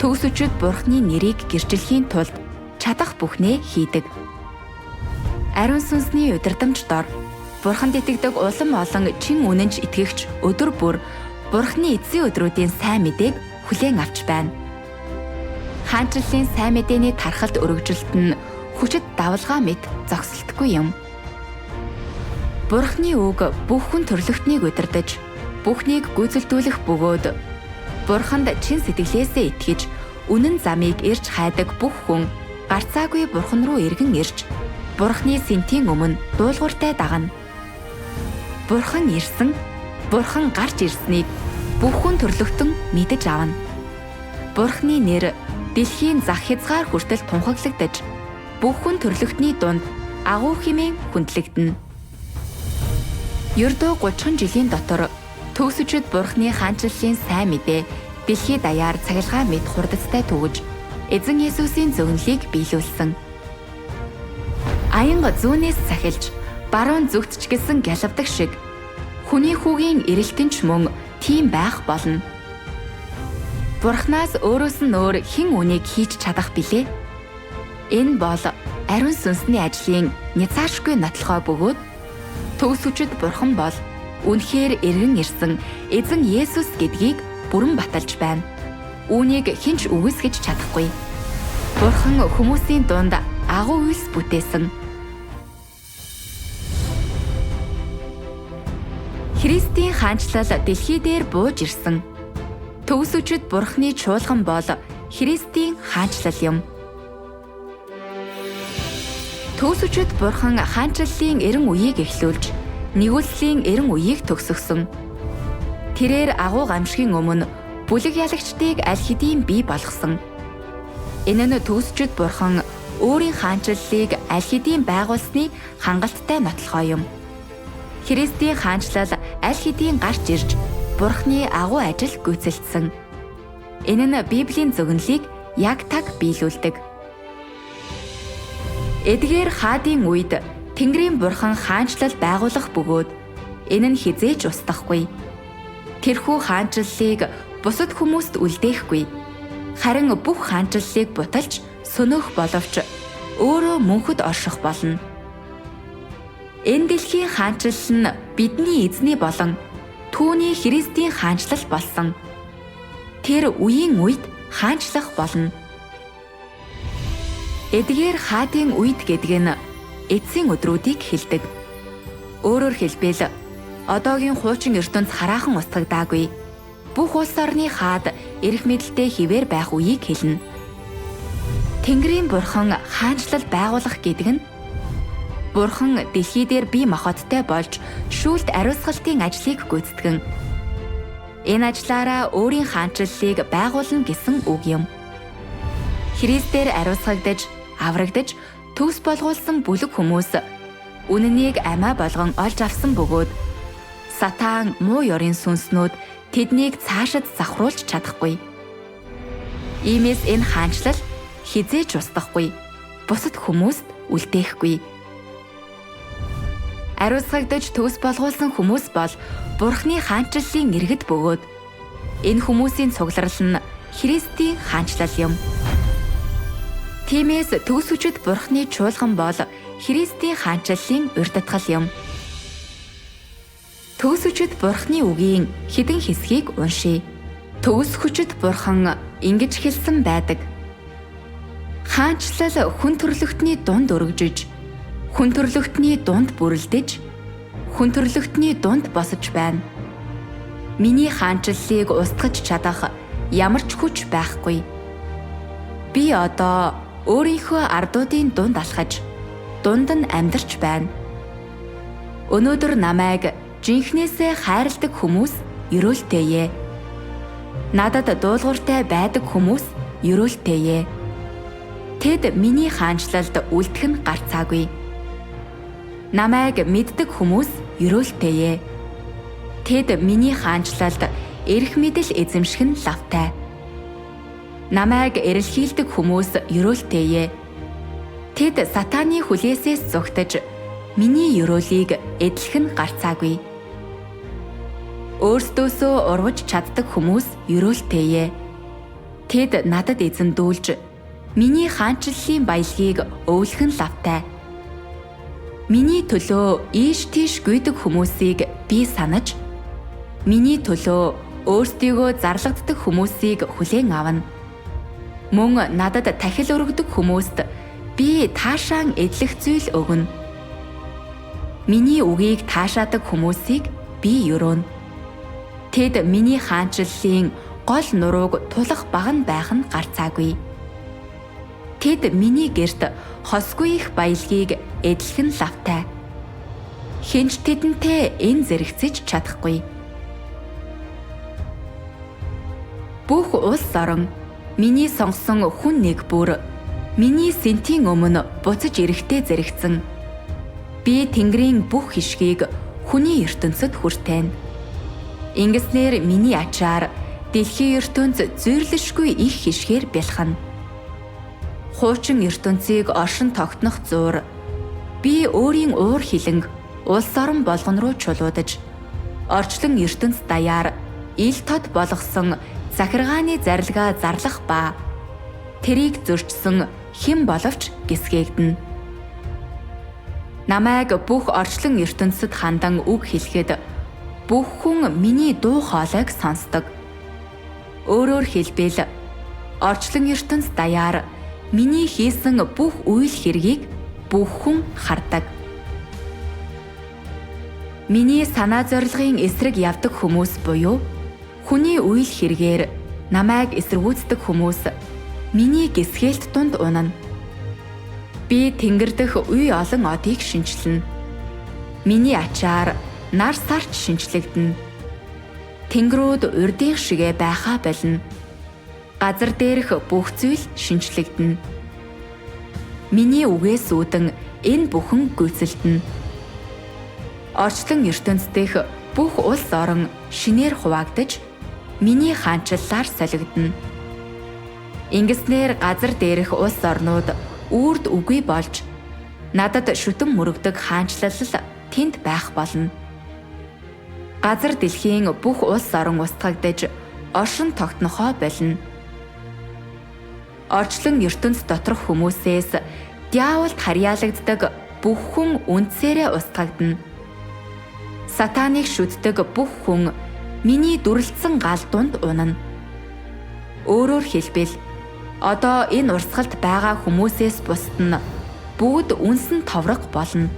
төгсөчөд Бурхны нэрийг гэрчлэхийн тулд чадах бүхнээ хийдэг. Ариун сүнсний удирдамж дор Бурханд итгэдэг улам олон чин үнэнч итгэгч өдөр бүр Бурхны эцсийн өдрүүдийн сайн мэдээг хүлээн авч байна. Хаанчлалын сайн мэдээний тархалт өргөжөлт нь хүчит давалгаа мэт зогсолтгүй юм. Бурхны үг бүх хүн төрлөختнийг удирдах, бүхнийг гүйцэлдүүлэх бөгөөд Бурханд чин сэтгэлээсээ итгэж үнэн замыг ирж хайдаг бүх хүн гарцаагүй Бурхан руу эргэн ирж Бурхны сэнтийн өмнө дуулууртай дагана. Бурхан ирсэн, Бурхан гарч ирснийг бүх хүн төрлөختөн мэдэж авна. Бурхны нэр дэлхийн зах хязгаар хүртэл тунхаглагдаж бүх хүн төрлөختний дунд агуу хэмээн хүндлэгдэнэ. Ердөө 30 жилийн дотор төгсөчөд Бурхны хаанчлалын сайн мэдээ дэлхийд даяар цахилгаан мэт хурдацтай түгэж эзэн Есүсийн зөвнөлийг биелүүлсэн. Аянга зүүнээс цахилж баруун зүгт ч гэсэн гялавдаг шиг хүний хүүгийн эрэлтэнч мөн тийм байх болно. Бурханаас өөрөөс нь өөр хэн үнийг хийж чадах билээ? Энэ бол ариун сүнсний ажлын няцаашгүй нотлохоо бөгөөд төгсөчөд Бурхан бол үнэхээр эргэн ирсэн эзэн Есүс гэдгийг бүрэн баталж байна. Үүнийг хинч үгүйсгэж чадахгүй. Бурхан хүмүүсийн дунд агуу үйлс бүтээсэн. Христийн хаанчлал дэлхий дээр бууж ирсэн. Төгсөчөд Бурхны чуулган бол Христийн хаанчлал юм. Төгсөчөд Бурхан хаанчлалын эрен үеийг эхлүүлж, нэгүслийн эрен үеийг төгсгсөн. Тэрээр агуу гамшигын өмнө бүлэг ялагчдыг аль хэдийн бий болгосон. Энэ нь төгсөчөд Бурхан өөрийн хаанчлалыг аль хэдийн байгуулсны хангалттай нотлохоо юм. Христийн хаанчлал аль хэдийн гарч ирж Бурхны агуу ажил гүйцэлдсэн. Энэ нь Библийн зөвнөлийг яг таг биелүүлдэг. Эдгээр хаадын үед Тэнгэрийн Бурхан хаанчлал байгуулах бөгөөд энэ нь хизээж устдахгүй. Тэрхүү хаанчлалыг бусад хүмүүст үлдээхгүй. Харин бүх хаанчлалыг буталж сөнөөх боловч өөрөө мөнхөд орших болно. Энэ дэлхийн хаанчлал нь бидний эзний болон түүний Христийн хаанчлал болсон. Тэр үеийн үед хаанчлах болно. Эдгээр хаадын үед гэдэг нь эцсийн өдрүүдийг хэлдэг. Өөрөөр хэлбэл одоогийн хуучин ертөнц хараахан устгагдаагүй. Бүх улс орны хаад эрх мэдэлтэй хിവэр байх үеийг хэлнэ. Тэнгэрийн Бурхан хаанчлал байгуулах гэдэг нь Бурхан дэлхий дээр бие махбодтой болж шүүлт ариусгалтын ажлыг гүйцэтгэн. Энэ ажлаараа өөрийн хаанчлалыг байгуулна гэсэн үг юм. Христээр ариусгагдаж, аврагдаж, төгс болгуулсан бүлэг хүмүүс үнэнийг амиа болгон олж авсан бөгөөд Сатан муу ёрын сүнснүүд тэднийг цаашид завхруулж чадахгүй. Иймээс энэ хаанчлал хизээж устдахгүй, бусад хүмүүст үлдээхгүй. Ариусгагдаж төгс болгуулсан хүмүүс бол Бурхны хаанчлалын иргэд бөгөөд энэ хүмүүсийн цугларал нь Христийн хаанчлал юм. Тиймээс төгсөчөд Бурхны чуулган бол Христийн хаанчлалын урьдчилан юм. Төгс хүчит Бурхны үгийн хэдэн хэсгийг уншийе. Төгс хүчит Бурхан ингэж хэлсэн байдаг. Хаанчлал хүн төрлөختний дунд өргөжөж, хүн төрлөختний дунд бүрлдэж, хүн төрлөختний дунд босож байна. Миний хаанчлалыг устгаж чадах ямар ч хүч байхгүй. Би одоо өөрийнхөө ардуудын дунд алхаж, дунд нь амьдарч байна. Өнөөдөр намайг жинхнээсээ хайрладаг хүмүүс ерөөлтэйе. Надад дуулууртай байдаг хүмүүс ерөөлтэйе. Тэд миний хаанчлалд үлдэх нь гарцаагүй. Намайг мэддэг хүмүүс ерөөлтэйе. Тэд миний хаанчлалд эрх мэдэл эзэмших нь лавтай. Намайг эрэлхийлдэг хүмүүс ерөөлтэйе. Тэд сатааны хүлээсээс зугтаж миний ерөөлийг эдлэх нь гарцаагүй. Өөрсдөөсөө урвж чаддаг хүмүүс ерөөлтэйе. Тэд надад эзэмдүүлж миний хаанчлалын баялагийг өвлөх нь лавтай. Миний төлөө ийш тийш гүйдэг хүмүүсийг би санаж, миний төлөө өөрсдийгөө зарлагддаг хүмүүсийг хүлээн авна. Мөн надад тахил өргөдөг хүмүүст би таашаан эдлэх зүйл өгнө. Миний үгийг таашаадаг хүмүүсийг би өрөөнө. Тэд миний хаанчлалын гол нурууг тулах баган байх нь гарцаагүй. Тэд миний гэрт хосгүй их баялагийг эдлэх нь лавтай. Хинч тэдэнтэй энэ зэрэгцэж чадахгүй. Бүх улс орон миний сонгосон хүн нэг бүр миний сэнтийн өмнө буцаж ирэхдээ зэрэгцэн. Би Тэнгэрийн бүх хишгийг хүний ертөнцид хүртээн. Ингэснээр миний ачаар дэлхийн ертөнц зүйрлэшгүй их хишгээр бялхана. Хуучин ертөнцийг оршин тогтнох зуур би өөрийн уур хилэнг улс орон болгон руу чулуудаж, орчлон ертөнц даяар ил тод болгосон захиргааны зарилгаа зарлах ба тэрийг зөрчсөн хэн боловч гисгээгдэнэ. Намайг бүх орчлон ертөнцид хандан үг хэлэхэд бүх хүн миний дуу хоолойг сонсдог. Өөрөөр хэлбэл орчлон ертөнц даяар миний хийсэн бүх үйл хэргийг бүх хүн хардаг. Миний санаа зорилгын эсрэг явдаг хүмүүс буюу хүний үйл хэргээр намайг эсэргүүцдэг хүмүүс миний гисгээлт дунд унана. Би тэнгэр дэх үе олон одыг шинчлэнэ. Миний ачаар нар сарч шинчлэгдэнэ. Тэнгэрүүд урдын шигэ байхаа болно. Газар дээрх бүх зүйл шинчлэгдэнэ. Миний үгээс үүдэн энэ бүхэн гүйцэлдэнэ. Орчлон ертөнцийнх бүх улс орон шинээр хуваагдаж, миний хаанчлалаар солигдно. Ингэснээр газар дээрх улс орнууд үрд үгүй болж, надад шүтэн мөрөгдөг хаанчлал тэнд байх болно. Газар дэлхийн бүх улс орон устгагдаж, оршин тогтнохоо болно. Орчлон ертөнц доторх хүмүүсээс диаволд харьяалагддаг бүх хүн үндсээрээ устгагдана. Сатаныг шүтдэг бүх хүн миний дүрлэлсэн гал дунд унана. Өөрөөр хэлбэл одоо энэ урсгалд байгаа хүмүүсээс бусад нь бүгд үнсэн товрог болно.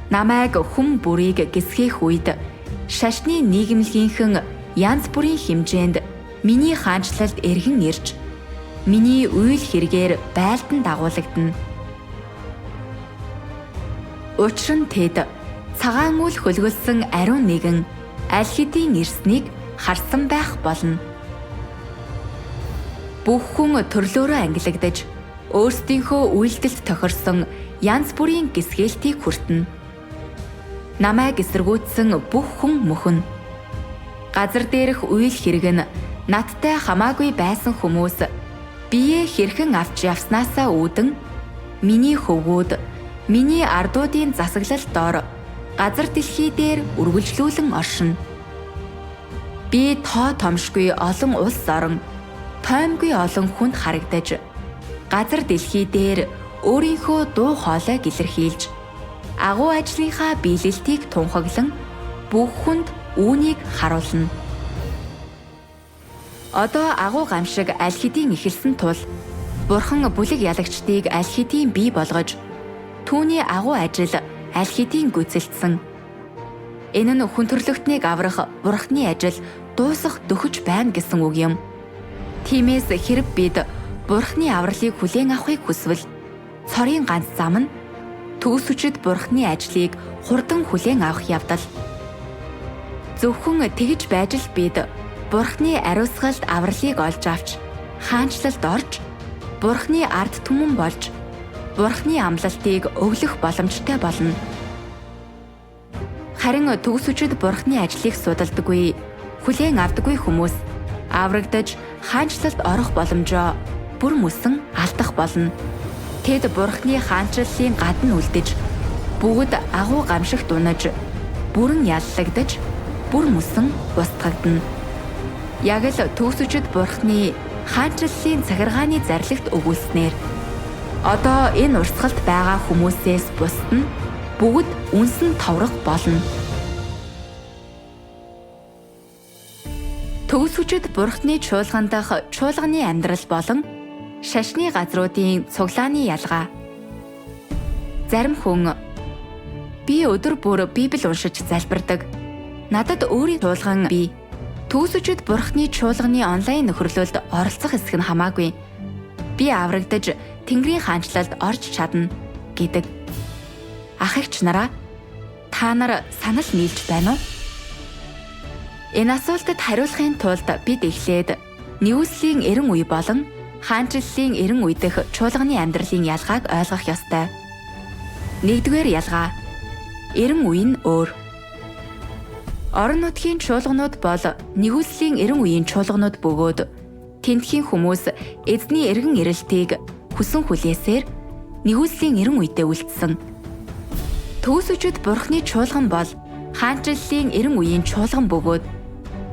Намайг хүм бүрийг гисгэх үед шашны нийгэмлэгийнхэн янз бүрийн хэмжээнд миний хаанчлалд эргэн ирж, миний үйл хэргээр байлдан дагуулагдана. Учир нь тэд цагаан үл хөлгөлсөн ариун нэгэн аль хэдийн ирснийг харсан байх болно. Бүх хүн төрлөөрөө ангилагдаж, өөрсдийнхөө үйлдэлд тохирсон янз бүрийн гисгээлтийг хүртэнэ. Намайг эсэргүүцсэн бүх хүн мөхөн. Газар дээрх үйл хэрэг нь надтай хамаагүй байсан хүмүүс биеэ хэрхэн авч явснаасаа үүдэн миний хөвгүүд, миний ардуудын засаглал дор газар дэлхий дээр үргэлжлүүлэн оршино. Би тоо томшгүй олон улс орон, тоймгүй олон хүнд харагдаж, газар дэлхий дээр өөрийнхөө дуу хоолойг илэрхийлж, агуу ажлынхаа биелэлтийг тунхаглан бүх хүнд үүнийг харуулна. Одоо агуу гамшиг аль хэдийн эхэлсэн тул Бурхан бүлэг ялагчдыг аль хэдийн бий болгож түүний агуу ажил аль хэдийн гүйцэлдсэн. Энэ нь хүн төрлөختнийг аврах Бурханы ажил дуусах дөхөж байна гэсэн үг юм. Тиймээс хэрэг бид Бурханы авралыг хүлээн авахыг хүсвэл цорын ганц зам нь төгс хүчит Бурханы ажлыг хурдан хүлээн авах явдал. Зөвхөн тэгж байж л бид Бурханы ариусгалд авралыг олж авч хаанчлалд орж Бурханы ард түмэн болж Бурханы амлалтыг өглөх боломжтой болно. Харин төгс хүчит Бурханы ажлыг судалдаггүй, хүлээн авдаггүй хүмүүс аврагдаж хаанчлалд орох боломжоо бүр мөсөн алдах болно. Тэд Бурханы хаанчлалын гадна үлдэж бүгд агуу гамшигт унаж бүрэн яллагдаж бүр мөсөн устгагдана. Яг л төгс хүчит Бурханы хаанчлалын захиргааны зарлагт өгүүлснээр одоо энэ урсгалд байгаа хүмүүсээс бусад нь бүгд үнсэн товрох болно. Төгс хүчит Бурханы чуулган дах чуулганы амьдрал болон шашны газруудын цуглааны ялгаа. Зарим хүн би өдөр бүр Библи уншиж залбирдаг. Надад өөрийн чуулган бий. Төгс хүчит Бурханы чуулганы онлайн нөхөрлөлд оролцох эсэх нь хамаагүй. Би аврагдаж Тэнгэрийн хаанчлалд орж чадна гэдэг. Ах эгч нараа, та нар санал нийлж байна уу? Энэ асуултад хариулахын тулд бид эхлээд нэгүслийн эрен үе болон хаанчлалын эрен үе дэх чуулганы амьдралын ялгааг ойлгох ёстой. Нэгдүгээр ялгаа. Эрен үе нь өөр. Орон нутгийн чуулганууд бол нэгүслийн эрен үеийн чуулганууд бөгөөд тентхийн хүмүүс эзний эргэн ирэлтийг хүсэн хүлээсээр нэгүслийн эрен үедээ үлдсэн. Төгс хүчит Бурханы чуулган бол хаанчлалын эрен үеийн чуулган бөгөөд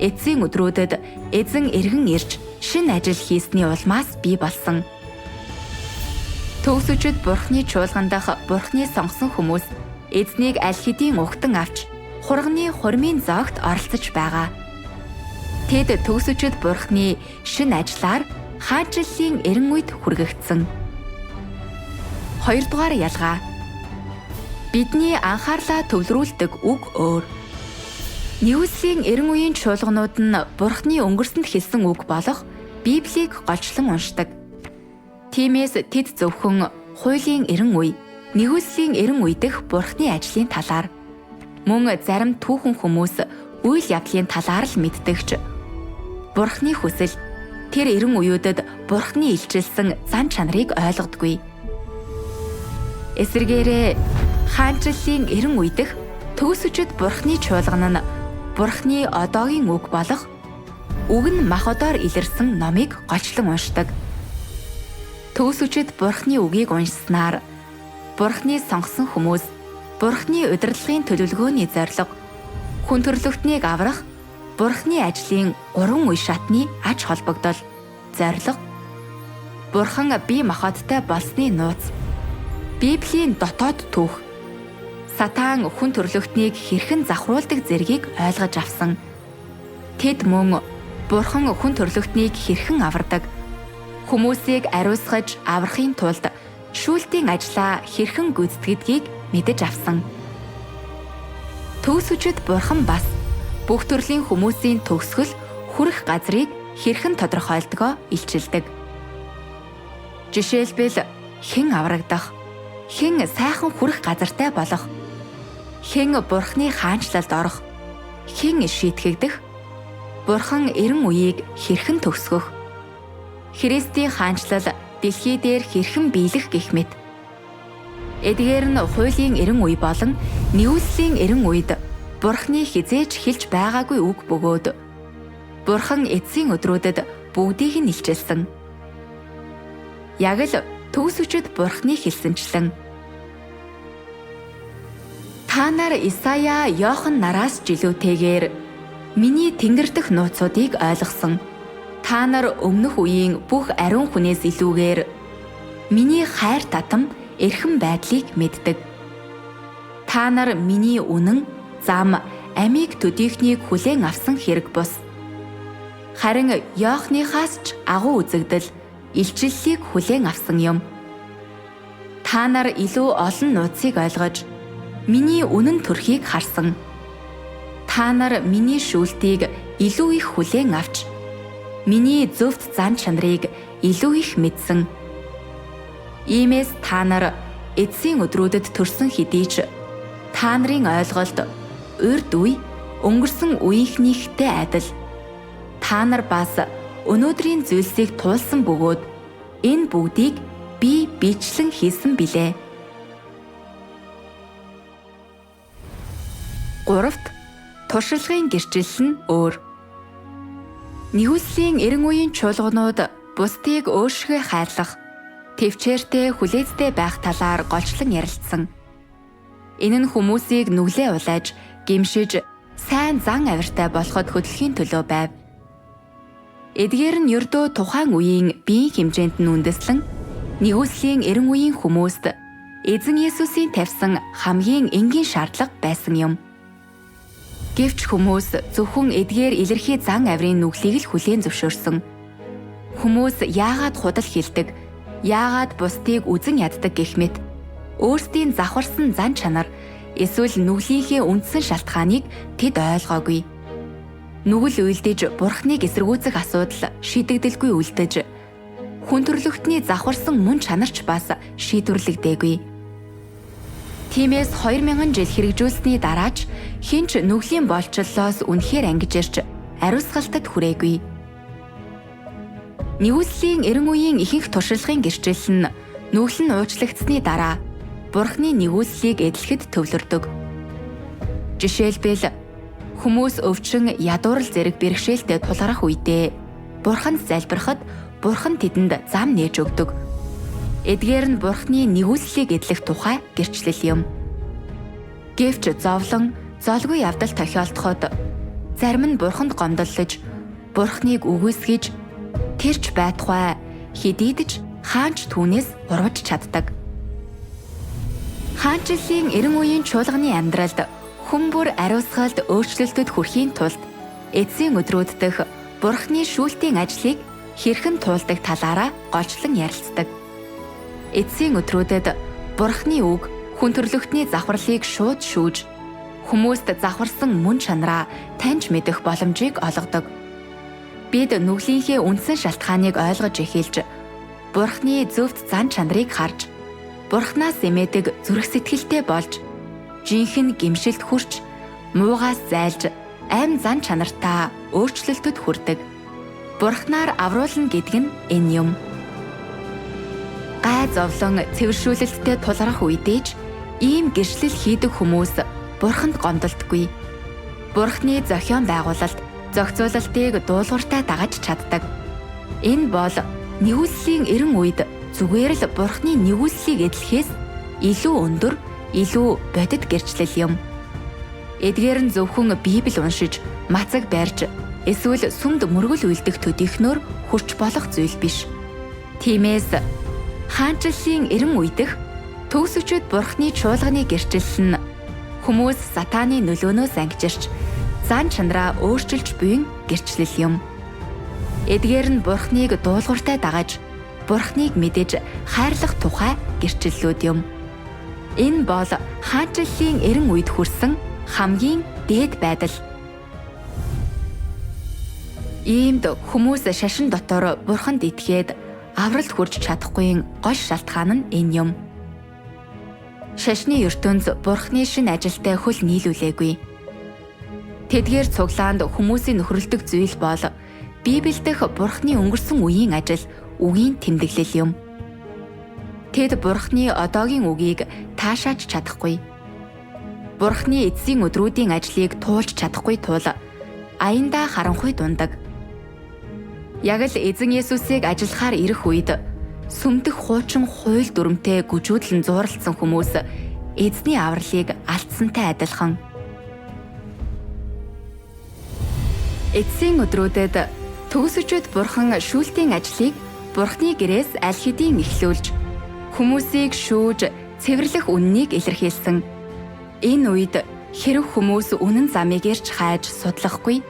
эцсийн өдрүүдэд эзэн эргэн ирж шинэ ажил хийсний улмаас бий болсон. Төгс хүчит Бурханы чуулган дах Бурханы сонгосон хүмүүс эзнийг аль хэдийн угтан авч хурганы хурмын зоогт оролцож байгаа. Тэд төгс хүчит Бурханы шинэ ажлаар хаанчлалын эрен үед хүргэгдсэн. Хоёрдугаар ялгаа. Бидний анхаарлаа төвлөрүүлдэг үг өөр. Нэгүслийн эрен үеийн чуулганууд нь Бурханы өнгөрсөнд хэлсэн үг болох Библийг голчлон уншдаг. Тиймээс тэд зөвхөн хуулийн эрен үе, нэгүслийн эрен үе дэх Бурханы ажлын талаар мөн зарим түүхэн хүмүүс үйл явдлын талаар л мэддэгч. Бурханы хүсэл тэр эрен үеүүдэд Бурханы илчилсэн зан чанарыг ойлгодгүй. Эсвэргээрээ хаанчлалын эрен үе дэх төгс хүчит Бурханы чуулган нь Бурханы одоогийн үг болох үг нь мах одоор илэрсэн номыг голчлон уншдаг. Төгс хүчит Бурханы үгийг уншсанаар Бурханы сонгосон хүмүүс Бурханы удирдлагын төлөвлөгөөний зорилго, хүн төрлөختнийг аврах Бурханы ажлын 3 үе шатны ач холбогдол, зорилго, Бурхан бие махбодтой болсны нууц, Библийн дотоод түүх, Сатан хүн төрлөختнийг хэрхэн завхруулдаг зэргийг ойлгож авсан. Тэд мөн Бурхан хүн төрлөختнийг хэрхэн авардаг, хүмүүсийг ариусгаж аврахын тулд шүүлтийн ажлаа хэрхэн гүйцэтгэдгийг мэдэж авсан. Төгс хүчит Бурхан бас бүх төрлийн хүмүүсийн төгсгөл хүрэх газрыг хэрхэн тодорхойлдгоо илчилдэг. Жишээлбэл хэн аврагдах, хэн сайхан хүрэх газартай болох, хэн Бурханы хаанчлалд орох, хэн шийтгэгдэх, Бурхан эрен үеийг хэрхэн төгсгөх, Христийн хаанчлал дэлхий дээр хэрхэн биелэх гэх мэт. Эдгээр нь хуулийн эрен үе болон нэгүслийн эрен үед Бурханы хизээж хэлж байгаагүй үг бөгөөд Бурхан эцсийн өдрүүдэд бүгдийг нь илчилсэн. Яг л төгс хүчит Бурханы хэлсэнчлэн та нар Исая, Иохан нараас жилүүтэйгээр миний тэнгэр дэх нууцуудыг ойлгосон. Та нар өмнөх үеийн бүх ариун хүнээс илүүгээр миний хайр татам эрхэм байдлыг мэддэг. Та нар миний үнэн, зам, амийг төдийхнийг хүлээн авсан хэрэг бус. Харин Иоханнаас ч агуу үзэгдэл илчиллийг хүлээн авсан юм. Та нар илүү олон нууцыг ойлгож, миний үнэн төрхийг харсан. Та нар миний шүүлтийг илүү их хүлээн авч, миний зөвхт зан чанарыг илүү их мэдсэн. Иймээс та нар эцсийн өдрүүдэд төрсөн хэдий ч та нарын ойлголт урьд үе өнгөрсөн үеийнхнийхтэй адил. Та нар бас өнөөдрийн зүйлсийг туулсан бөгөөд энэ бүгдийг би бичлэн хийсэн билээ. 3-т туршлагын гэрчлэл нь өөр. Нэгүслийн эрен үеийн чуулганууд бусдыг өөршгөө хайрлах, төвчээртэй хүлээцтэй байх талаар голчлон ярилцсан. Энэ нь хүмүүсийг нүглээ улайж, гимшиж, сайн зан авиртай болоход хөтлөхийн төлөө байв. Эдгээр нь ердөө тухайн үеийн биеийн хэмжээнд нь үндэслэн нэгүслийн эрен үеийн хүмүүст эзэн Есүсийн тавьсан хамгийн энгийн шаардлага байсан юм. Гэвч хүмүүс зөвхөн эдгээр илэрхий зан авирын нүглийг л хүлээн зөвшөөрсөн. Хүмүүс яагаад худал хэлдэг, яагаад бусдыг үзен яддаг гэх мэт өөрсдийн завхарсан зан чанар эсвэл нүглийнхээ үндсэн шалтгааныг тэд ойлгоогүй. Нүгэл уйлдэж Бурхныг эсэргүүцэх асуудал шийдэгдэлгүй үлдэж, хүн төрлөختний завхарсан мөн чанарч бас шийдвэрлэгдээгүй. Тиймээс 2000 жил хэрэгжүүлсний дараач хинч нүглийн болчлолоос үнэхээр ангиж ирж ариусгалтад хүрээгүй. Нэгүслийн эрен үеийн ихэнх туршлагын гэрчлэл нь нүгэл нь уучлагдсны дараа Бурхны нэгүслийг эдлэхэд төвлөрдөг. Жишээлбэл хүмүүс өвчин ядуурл зэрэг бэрхшээлтэй тулгарах үедээ Бурханд залбирахад Бурхан тэдэнд зам нээж өгдөг. Эдгээр нь Бурхны нэгүслийг эдлэх тухай гэрчлэл юм. Гэвч зовлон, золгүй явдал тохиолдоход зарим нь Бурханд гомдлож, Бурхныг үгүйсгэж, тэрч байтугай хэдийдэж хаанч түүнээс урвж чаддаг. Хаанчлалын эрен үеийн чуулганы амьдралд хүн бүр ариусгалд өөрчлөлтөд хүрэхийн тулд эцсийн өдрүүд дэх Бурхны шүүлтийн ажлыг хэрхэн туулдаг талаараа голчлон ярилцдаг. Эцсийн өдрүүдэд Бурхны үг хүн төрлөختний завхарлыг шууд шүүж, хүмүүст завхарсан мөн чанараа таньж мэдэх боломжийг олгодог. Бид нүглийнхээ үндсэн шалтгааныг ойлгож эхэлж, Бурхны зөвхт зан чанарыг харж, Бурхнаас эмээдэг зүрх сэтгэлтэй болж, жинхэнэ гимшилд хүрч, муугаас зайлж, аим зан чанартаа өөрчлөлтөд хүрдэг. Бурхнаар авруулна гэдэг нь энэ юм. Гай зовлон цэвэршүүлэлттэй тулгарх үедээ ч ийм гэрчлэл хийдэг хүмүүс Бурханд гомдолдоггүй. Бурхны зохион байгуулалт, зохицуулалтыг дуулууртай дагаж чаддаг. Энэ бол нэгүслийн эрен үед зүгээр л Бурхны нэгүслийг эдлэхээс илүү өндөр, илүү бодит гэрчлэл юм. Эдгээр нь зөвхөн Библийг уншиж, мацаг барьж, эсвэл сүмд мөргөл үйлдэх төдийхнөөр хүрч болох зүйл биш. Тиймээс хаанчлалын эрен үедх төгс өчөд Бурхны чуулганы гэрчлэл нь хүмүүс сатааны нөлөөнөөс ангижирч, зан чанараа өөрчилж буйн гэрчлэл юм. Эдгээр нь Бурхныг дуулууртай дагаж, Бурхныг мэдэж хайрлах тухай гэрчлэлүүд юм. Энэ бол хаанчлалын эрен үед хүрсэн хамгийн дээд байдал. Иймд хүмүүс шашин дотор Бурханд итгээд авралт хүрч чадахгүй гол шалтгаан нь энэ юм. Шашны ертөнц Бурхны шин ажилтай хөл нийлүүлээгүй. Тэдгээр цуглаанд хүмүүсийн нөхрөлдөг зүйл бол Библиэд дэх Бурхны өнгөрсөн үеийн ажил, үгийн тэмдэглэл юм. Тэд Бурхны одоогийн үгийг таашааж чадахгүй. Бурхны эцсийн өдрүүдийн ажлыг туулж чадахгүй тул аяндаа харанхуй дундаг. Яг л эзэн Есүсийг ажиллахаар ирэх үед сүмдэх хуучин хууль дүрмтэй гүжүүдлэн зууралцсан хүмүүс эзний авралыг алдсантай адилхан. Эцсийн өдрүүдэд төгсөчөд Бурхан шүүлтийн ажлыг Бурхны гэрээс аль хэдийн эхлүүлж, хүмүүсийг шүүж, цэвэрлэх үннийг илэрхийлсэн. Энэ үед Хэрэв хүмүүс үнэн замыг ирж хайж судлахгүй,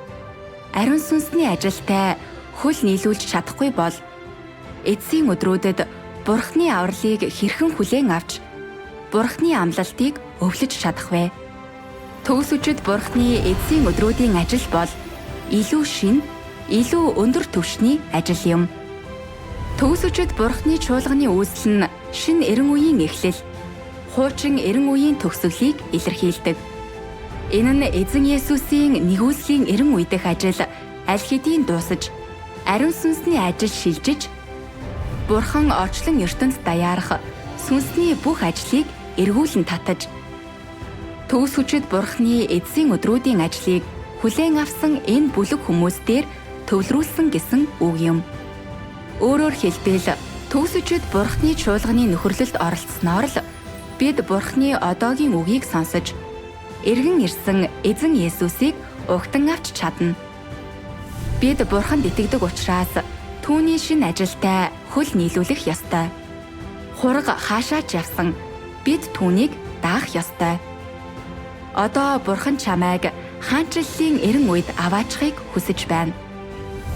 ариун сүнсний ажилтай хөл нийлүүлж чадахгүй бол эцсийн өдрүүдэд Бурхны авралыг хэрхэн хүлээн авч Бурхны амлалтыг өвлөж чадах вэ? Төгс үчид Бурхны эцсийн өдрүүдийн ажил бол илүү шин, илүү өндөр түвшний ажил юм. Төгс үчид Бурхны чуулганы үүсэл нь шин эрен үеийн эхлэл, хуучин эрен үеийн төгсгөлийг илэрхийлдэг. Энэ нь эзэн Есүсийн нэгүслийн эрен үе дэх ажил аль хэдийн дуусаж, ариун сүнсний ажил шилжиж, Бурхан очлон ертөнд даяарах сүнсний бүх ажлыг эргүүлэн татаж, төгс хүчит Бурхны эцсийн өдрүүдийн ажлыг хүлээн авсан энэ бүлэг хүмүүс дээр төвлөрүүлсэн гэсэн үг юм. Өөрөөр хэлбэл төгс хүчит Бурхны чуулганы нөхөрлөлд оролцсноор л бид Бурхны одоогийн үгийг сонсож, эргэн ирсэн эзэн Есүсийг угтан авч чадна. Бид Бурханд итгэдэг учраас түүний шинэ ажилтай хөл нийлүүлэх ёстой. Хураг хаашаач явсан бид түүнийг даах ёстой. Одоо Бурхан чамайг хаанчлалын эрен үед аваачхыг хүсэж байна.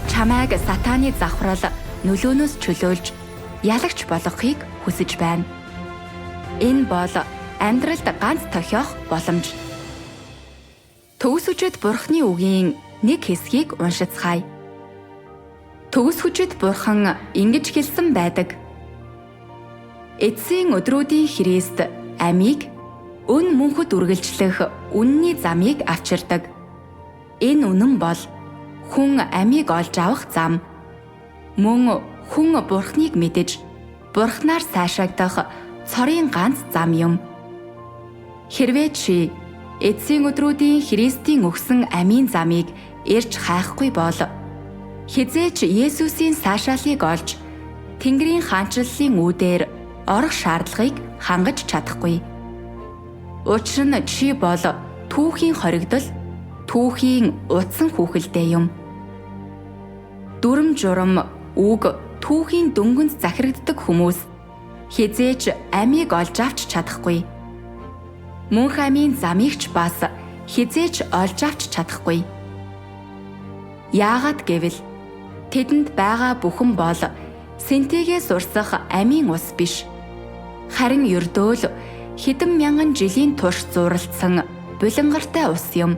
Чамайг сатааны завхрал нөлөөнөөс чөлөөлж ялагч болгохыг хүсэж байна. Энэ бол амьдралд ганц тохиох боломж. Төгс хүчит Бурхны үгийн нэг хэсгийг уншицгаая. Төгс хүчит Бурхан ингэж хэлсэн байдаг. Эцсийн өдрүүдийн Христ амийг өн мөнхөд үргэлжлэх үнний замыг авчирдаг. Энэ үнэн бол хүн амийг олж авах зам. Мөн хүн Бурхныг мэдэж, Бурхнаар сайшаагдах цорын ганц зам юм. Хэрвээ чи эцсийн өдрүүдийн Христийн өгсөн амийн замыг ирж хайхгүй бол хизээч Есүсийн сайшаалыг олж Тэнгэрийн хаанчлалын үүдээр орох шаардлагыг хангаж чадахгүй. Учир нь чи бол түүхийн хоригдол, түүхийн утсан хүүхэлдэй юм. Дүрм журам, үг, түүхийн дөнгөнд захирагддаг хүмүүс хизээч амийг олж авч чадахгүй. Мөнх амийн замыг ч бас хизээч олж авч чадахгүй. Яагаад гэвэл тэдэнд байгаа бүхэн бол сэнтэгээс урсах амийн ус биш. Харин ердөөл хэдэн мянган жилийн турш зуралдсан булангартай ус юм.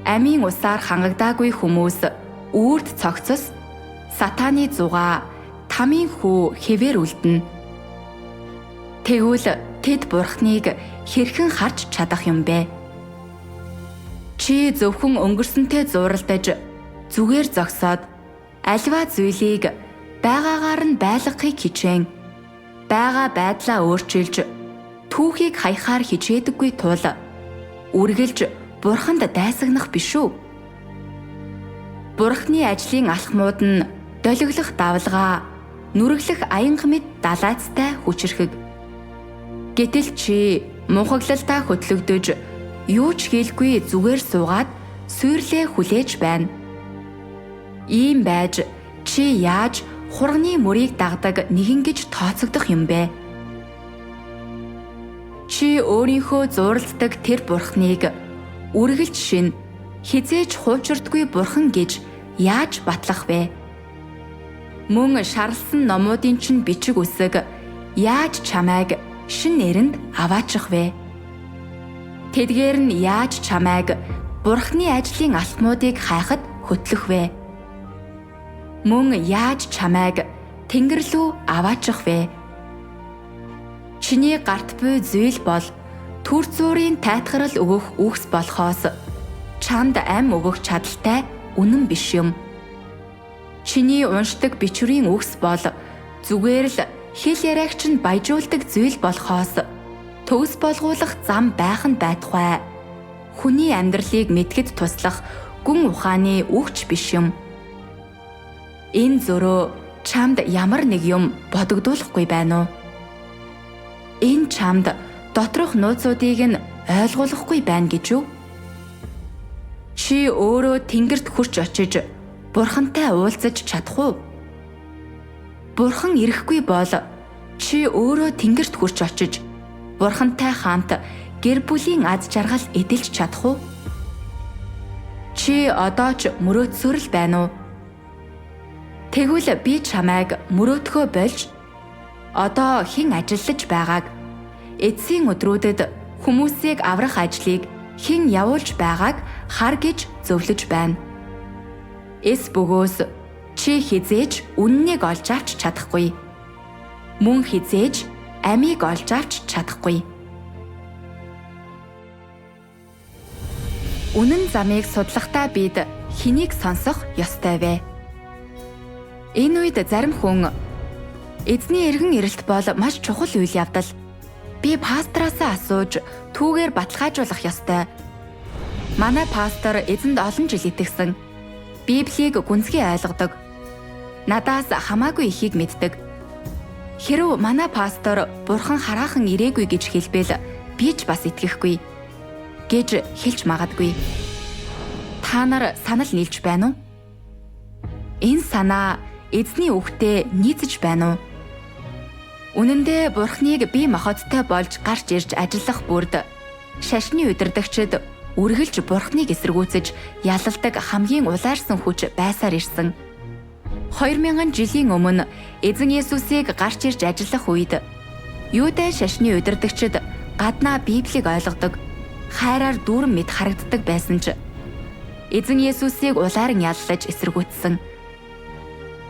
Амийн усаар хангагдаагүй хүмүүс үрд цогцос, сатааны зугаа, тамийн хүү хэвээр үлдэнэ. Тэгвэл тэд Бурхныг хэрхэн харж чадах юм бэ? Чи зөвхөн өнгөрсөнтэй зуралдаж, зүгээр зогсоод, аливаа зүйлийг байгаагаар нь байлгахыг хичээн, байгаа байдлаа өөрчилж, түүхийг хаяхаар хичээдэггүй тул үргэлж Бурханд дайсагнах биш үү? Бурхны ажлын алхмууд нь долиглох давлгаа, нүрэглэх аянга мэд далайцтай хүчрхэг. Гэтэл чи мунхаглалтаа хөтлөгдөж, юу ч хийлгүй зүгээр суугаад сүйрлээ хүлээж байна. Ийм байж чи яаж хурганы мөрийг дагдаг нэгэн гэж тооцогдох юм бэ? Чи өөрийнхөө зуралддаг тэр Бурхныг үргэлж шин хизээж хуучирдгүй Бурхан гэж яаж батлах вэ? Мөн шарлсан номуудын чинь бичиг үсэг яаж чамайг шин нэрэнд аваачих вэ? Тэдгээр нь яаж чамайг Бурхны ажлын алхмуудыг хайхад хөтлөх вэ? Мөн яаж чамайг Тэнгэр рүү аваачих вэ? Чиний гарт буй зүйл бол түр зуурын тайтгарал өгөх үгс болохоос чамд ам өгөх чадaltaй үнэн биш юм. Чиний уншдаг бичвэрийн үгс бол зүгээр л хэл яриагч нь баяжуулдаг зүйл болохоос төгс болгуулах зам байх нь байтугай. Хүний амьдралыг мэдгэд туслах гүн ухааны үгч биш юм. Энэ зөрөө чамд ямар нэг юм бодогдуулахгүй байна уу? Энэ чамд доторх нууцуудыг нь ойлгуулахгүй байна гэж үү? Чи өөрөө Тэнгэрт хурч очиж Бурхантай уулзаж чадах уу? Бурхан ирэхгүй бол чи өөрөө Тэнгэрт хурч очиж Бурхантай хамт гэр бүлийн аз жаргал эдэлж чадах уу? Чи одоо ч мөрөөдсөөр л байна уу? Тэгвэл би чамайг мөрөөдхөө болж одоо хэн ажиллаж байгааг, эцсийн өдрүүдэд хүмүүсийг аврах ажлыг хэн явуулж байгааг хар гэж зөвлөж байна. Эс бөгөөс чи хизээж үннийг олж авч чадахгүй. Мөн хизээж амийг олж авч чадахгүй. Үнэн замыг судлахдаа бид хэнийг сонсох ёстой вэ? Энэ үед зарим хүн эзний эргэн ирэлт бол маш чухал үйл явдал. Би пастраасаа асууж түүгээр баталгаажуулах ёстой. Манай пастор эзэнд олон жил итгэсэн. Библийг гүнзгий ойлгодог. Надаас хамаагүй ихийг мэддэг. Хэрв манай пастор бурхан хараахан ирээгүй гэж хэлбэл би ч бас итгэхгүй гэж хэлж магадгүй. Та нар санал нийлж байна уу? Энэ санаа эзний үгтэй нийцэж байна уу? Үнэндээ бурхныг бие махбодтой болж гарч ирж ажиллах бүрд шашны удирдагчид үргэлж бурхныг эсэргүүцэж ялалдаг хамгийн улаарсан хүч байсаар ирсэн. 2000 жилийн өмнө эзэн Есүсийг гарч ирж ажиллах үед Юудэ шашны удирдагчид гаднаа Библийг ойлгодог, хайраар дүүрэн мэд харагддаг байсан ч эзэн Есүсийг улааран яллаж эсэргүүцсэн.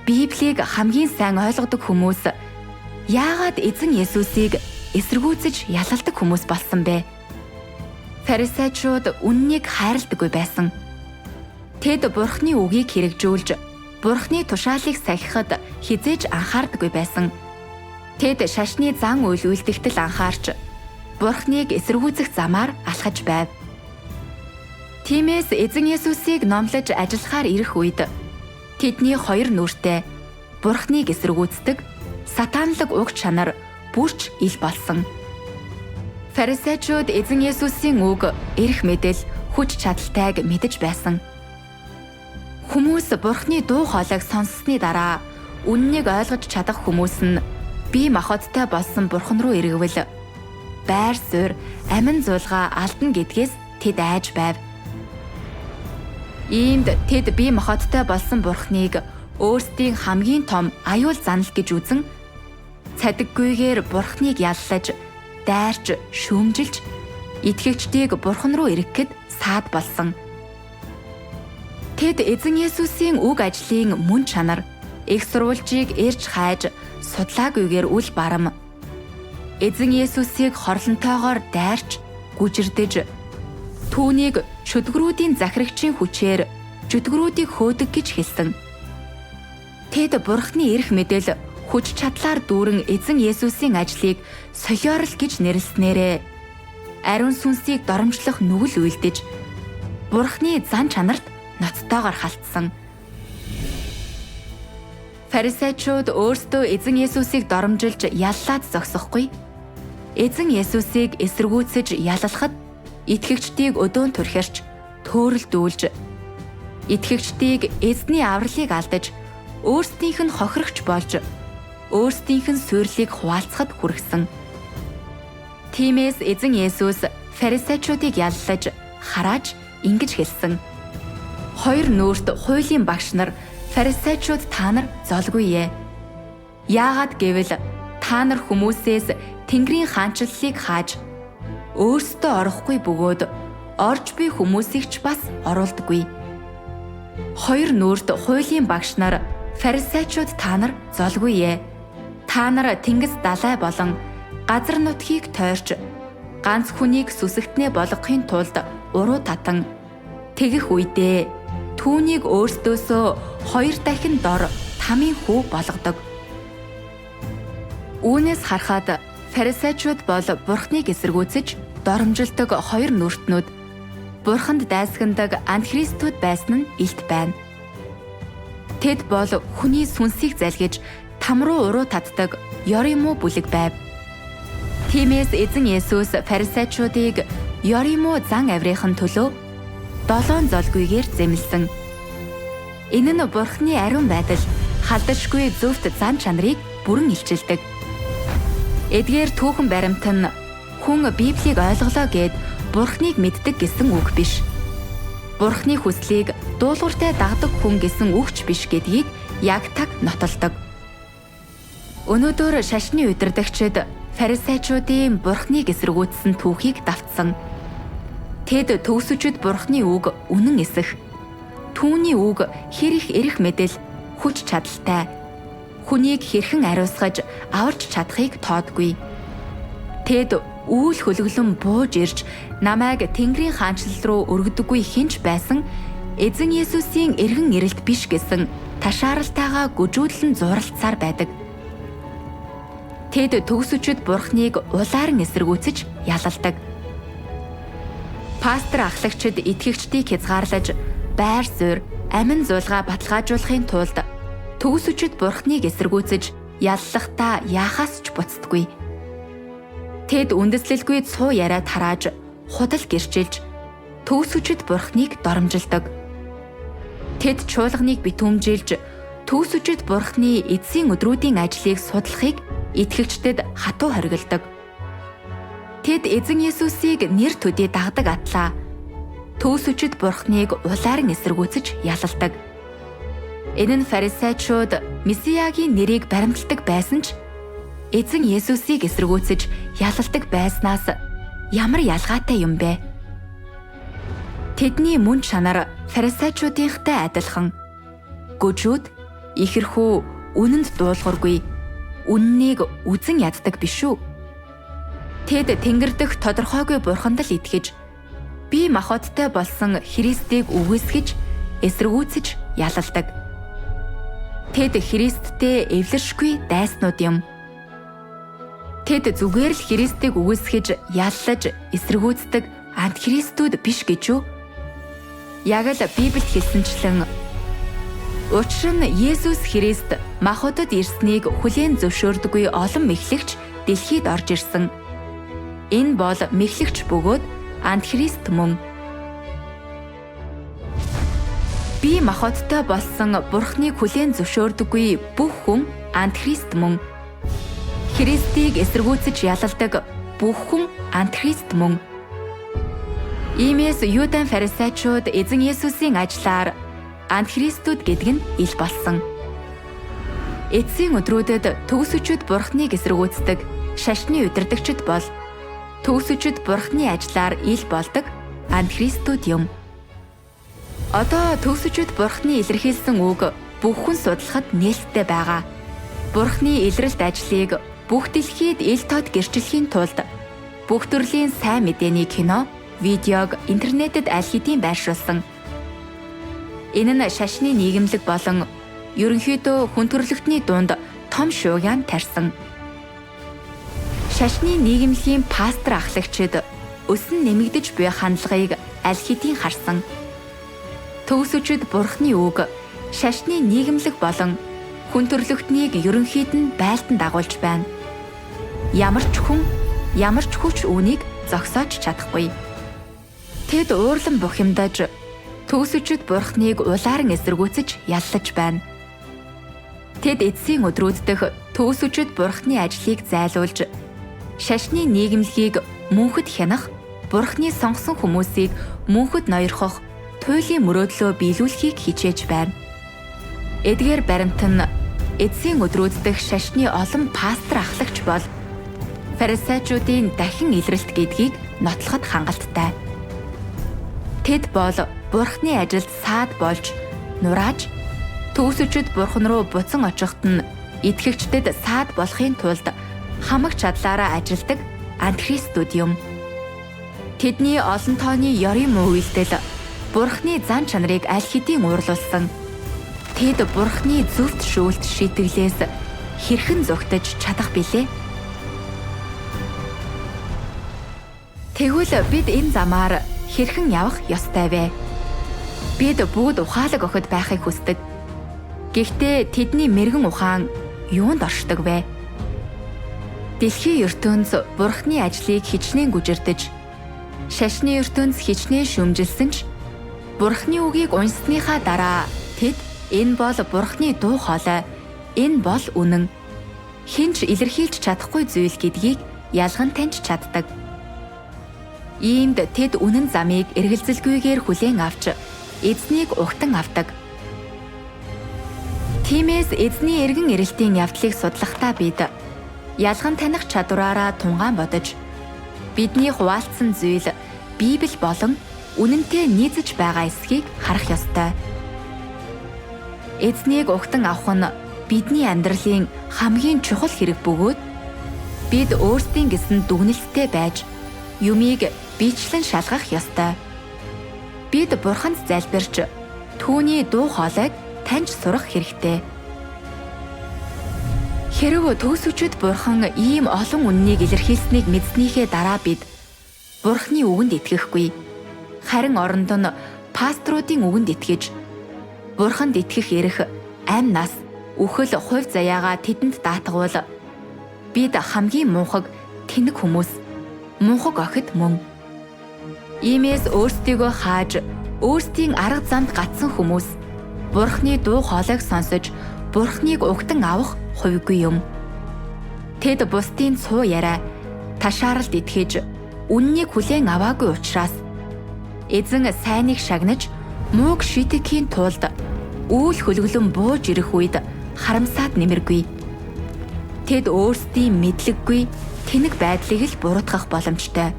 Библийг хамгийн сайн ойлгодог хүмүүс яагаад эзэн Есүсийг эсэргүүцэж ялалдаг хүмүүс болсон бэ? Фарисеучуд үннийг хайрладаггүй байсан. Тэд бурхны үгийг хэрэгжүүлж, бурхны тушаалыг сахихад хизээж анхаардаггүй байсан. Тэд шашны зан үйл үлдэгтэл анхаарч, бурхныг эсэргүүцэх замаар алхаж байв. Тиймээс эзэн Есүсийг номлож ажиллахаар ирэх үед тэдний хоёр нүртэй бурхныг эсэргүүцдэг сатанлаг уг чанар бүрч ил болсон. Фарисеучуд эзэн Есүсийн үг эрх мэдэл хүч чадалтайг мэдэж байсан. Хүмүүс бурхны дуу хоолойг сонссны дараа үннийг ойлгож чадах хүмүүс нь бие махбодтой болсон бурхан руу эргэвэл байр суурь, амин зуулгаа алдна гэдгээс тэд айж байв. Иймд тэд бие махбодтой болсон бурхныг өөрсдийн хамгийн том аюул занал гэж үзэн цадиггүйгээр бурхныг яллаж, дайрч, шүүмжилж, итгэгчдийг бурхан руу эргэхэд саад болсон. Тэд эзэн Есүсийн үг ажлын мөн чанар, их сурвалжийг эрж хайж, судлаагүйгээр үл барам. Эзэн Есүсийг хорлонтойгоор дайрч, гүжирдэж, түүнийг чөтгөрүүдийн захирагчийн хүчээр чөтгөрүүдийг хөөдөг гэж хэлсэн. Тэд бурхны эрх мэдэл хүч чадлаар дүүрэн эзэн Есүсийн ажлыг солиорл гэж нэрлснээрээ ариун сүнсийг доромжлох нүгэл үйлдэж бурхны зан чанарт ноцтойгоор халтсан. Фарисеучуд өөрсдөө эзэн Есүсийг доромжилж яллаад зогсохгүй. Эзэн Есүсийг эсэргүүцэж яллахад итгэгчдийг өдөөн турхирч, төөрөлдүүлж, итгэгчдийг эзний авралыг алдаж, өөрсдийнх нь хохирогч болж, өөрсдийнх нь суйрлыг хуваалцахад хүргэсэн. Тиймээс эзэн Есүс фарисеучуудыг яллаж, харааж ингэж хэлсэн. Хоёр нүүрт хуулийн багш нар фарисеучуд та нар золгүй ээ. Яагаад гэвэл та нар хүмүүсээс Тэнгэрийн хаанчлалыг хааж өөрсдөө орохгүй бөгөөд орж буй хүмүүсийг ч бас оруулдаггүй. Хоёр нүүрт хуулийн багш нар фарисеучуд та нар золгүй ээ. Та нар тэнгис далай болон газар нутгийг тойрч ганц хүнийг сүсэгтнээ болгохын тулд уруу татан тэгэх үедээ түүнийг өөрсдөөсөө хоёр дахин дор тамийн хүү болгодог. Үүнээс харахад фарисеучуд бол бурхныг эсэргүүцэж доромжилдог хоёр нүртнүүд бурханд дайсагнадаг антихристүүд байсан нь илт байна. Тэд бол хүний сүнсийг залгиж там руу уруу татдаг Ёримо бүлэг байв. Тиймээс эзэн Есүс фарисеучуудыг Ёримо зан авирын төлөө 7 золгүйгээр зэмлсэн. Энэ нь бурхны ариун байдал, халдашгүй зөвхт зан чанарыг бүрэн илчилдэг. Эдгээр түүхэн баримт нь хүн Библийг ойлголоо гэд Бурхныг мэддэг гэсэн үг биш. Бурхны хүслийг дуулууртай дагдаг хүн гэсэн үгч биш гэдгийг яг таг нотолдог. Өнөөдөр шашны удирдагчид фарисеучуудын Бурхныг эсэргүүцсэн түүхийг давтсан. Тэд төгсөжид Бурхны үг үнэн эсэх. Түүний үг хэр их эрх мэдэл, хүч чадалтай. Хүнийг хэрхэн ариусгаж аварч чадахыг тоодгүй. Тэд үйл хөлөглөн бууж ирж намайг Тэнгэрийн хаанчлал руу өргөдөггүй хинч байсан эзэн Есүсийн эргэн ирэлт биш гэсэн ташааралтайгаа гүжүүлэн зуралцсаар байдаг. Тэд төгсөжид Бурхныг улааран эсэргүүцэж ялалдаг. Пастор ахлагчид итгэгчдийг хязгаарлаж, байр суурь, амин зуулгаа баталгаажуулахын тулд төгсөжид Бурхныг эсэргүүцэж яллахдаа яахаас ч буцдаггүй. Тэд үндэслэлгүй цуу яриад харааж, худал гэрчилж, төгсөжид Бурхныг доромжилдог. Тэд чуулганыг битүүмжилж, төгсөжид Бурхны эцсийн өдрүүдийн ажлыг судлахыг итгэгчдэд хатуу хоригддог. Тэд эзэн Есүсийг нэр төдий дагдаг атлаа төгсөжид Бурхныг улааран эсэргүүцэж ялалдаг. Энэ нь фарисеучуд Месиягийн нэрийг баримталдаг байсан ч эзэн Есүсийг эсэргүүцэж ялалдаг байснаас ямар ялгаатай юм бэ? Тэдний мөн чанар фарисеучуудынхтай адилхан. Гүжүүд ихэрхүү үнэнд дуулуургүй, үннийг үзэн яддаг биш үү? Тэд Тэнгэр дэх тодорхойгүй бурханд л итгэж, бие махбодтой болсон Христийг үгүйсгэж, эсэргүүцэж ялалдаг. Тэд Христтэй эвлэршгүй дайснууд юм. Тэд зүгээр л Христийг үгүйсгэж, яллаж, эсэргүүцдэг антихристүүд биш гэж үү? Яг л Библиэд хэлсэнчлэн учир нь Есүс Христ махбодод ирснийг хүлээн зөвшөөрдөггүй олон мэхлэгч дэлхийд орж ирсэн. Энэ бол мэхлэгч бөгөөд антихрист мөн. Бие махбодтой болсон Бурхныг хүлээн зөвшөөрдөггүй бүх хүн антихрист мөн. Христийг эсэргүүцэж ялалдаг бүх хүн антихрист мөн. Иймээс Юудан фарисеучуд эзэн Есүсийн ажлаар антихристүүд гэдэг нь ил болсон. Эцсийн өдрүүдэд төгсөжид Бурхныг эсэргүүцдэг шашны удирдагчид бол төгсөжид Бурхны ажлаар ил болдог антихристүүд юм. Одоо төгсөжид Бурхны илэрхийлсэн үг бүх хүн судлахад нээлттэй байгаа. Бурхны илрэлт ажлыг бүх дэлхийд ил тод гэрчлэхийн тулд бүх төрлийн сайн мэдээний кино, видеог интернетэд аль хэдийн байршуулсан. Энэ нь шашны нийгэмлэг болон ерөнхийдөө хүн төрөлхтний дунд том шуугиан тарьсан. Шашны нийгэмлэгийн пастор ахлагчид өсөн нэмэгдэж буй хандлагыг аль хэдийн харсан. Төгсөжид Бурхны үг шашны нийгэмлэг болон хүн төрөлхтнийг ерөнхийд нь байлдан дагуулж байна. Ямар ч хүн, ямар ч хүч үүнийг зогсоож чадахгүй. Тэд уурлан бухимдаж төгсөжид Бурхныг улааран эсэргүүцэж яллаж байна. Тэд эцсийн өдрүүд дэх төгсөжид Бурхны ажлыг зайлуулж, шашны нийгэмлэгийг мөнхөд хянах, Бурхны сонгосон хүмүүсийг мөнхөд ноёрхох, туйлын мөрөөдлөө биелүүлэхийг хичээж байна. Эдгээр баримт нь эцсийн өдрүүд дэх шашны олон пастор ахлагч бол фарисеучуудын дахин илрэлт гэдгийг нотлоход хангалттай. Тэд бол Бурхны ажилд саад болж, нурааж, төгсөжид Бурхан руу буцан очиход нь итгэгчдэд саад болохын тулд хамаг чадлаараа ажилдаг антихристүүд юм. Тэдний олон тооны ёрын муу үйлдэл Бурхны зан чанарыг аль хэдийн уурлуулсан. Тэд Бурхны зөвхт шүүлт шийтгэлээс хэрхэн зугтаж чадах билээ? Тэгвэл бид энэ замаар хэрхэн явах ёстой вэ? Бид бүгд ухаалаг охид байхыг хүсдэг. Гэхдээ тэдний мэрэгэн ухаан юунд оршдог вэ? Дэлхийн ертөнц Бурхны ажлыг хичнээн гүжирдэж, шашны ертөнц хичнээн шүмжилсэн ч Бурхны үгийг уншсныхаа дараа тэд энэ бол Бурхны дуу хоолой, энэ бол үнэн, хэн ч илэрхийлж чадахгүй зүйл гэдгийг ялган таньж чаддаг. Иймд тэд үнэн замыг эргэлзэлгүйгээр хүлээн авч эзнийг угтан авдаг. Тиймээс эзний эргэн ирэлтийн явдлыг судлахдаа бид ялган таних чадвараараа тунгаан бодож бидний хуваалцсан зүйл Библи болон үнэнтэй нийцэж байгаа эсхийг харах ёстой. Эзнийг угтан авах нь бидний амьдралын хамгийн чухал хэрэг бөгөөд бид өөрсдийн гэсэн дүгнэлттэй байж юмыг бичлэн шалгах ёстой. Бид Бурханд залбирч түүний дуу хоолойг таньж сурах хэрэгтэй. Хэрв төгсөгчд Бурхан ийм олон үннийг илэрхийлсэнийг мэдснийхээ дараа бид Бурханы үгэнд итгэхгүй. Харин оронд нь пасторуудын үгэнд итгэж Бурханд итгэх эрх, амь нас, үхэл, хувь заяагаа тэдэнд даатгавал бид хамгийн мунхаг тэнэг хүмүүс, мунхаг охид мөн. Иймээс өөрсдийгөө хааж, өөрсдийн арга замд гацсан хүмүүс Бурханы дуу хоолойг сонсож, Бурханыг угтан авах хувьгүй юм. Тэд бусдын цуу яриа, ташааралд итгэж, үннийг хүлээн аваагүй учраас эзэн сайныг шагнаж, мууг шийтгэхийн тулд үйл хөлөглөн бууж ирэх үед харамсаад нэмэргүй. Тэд өөрсдийн мэдлэггүй тэнэг байдлыг л буруутгах боломжтой.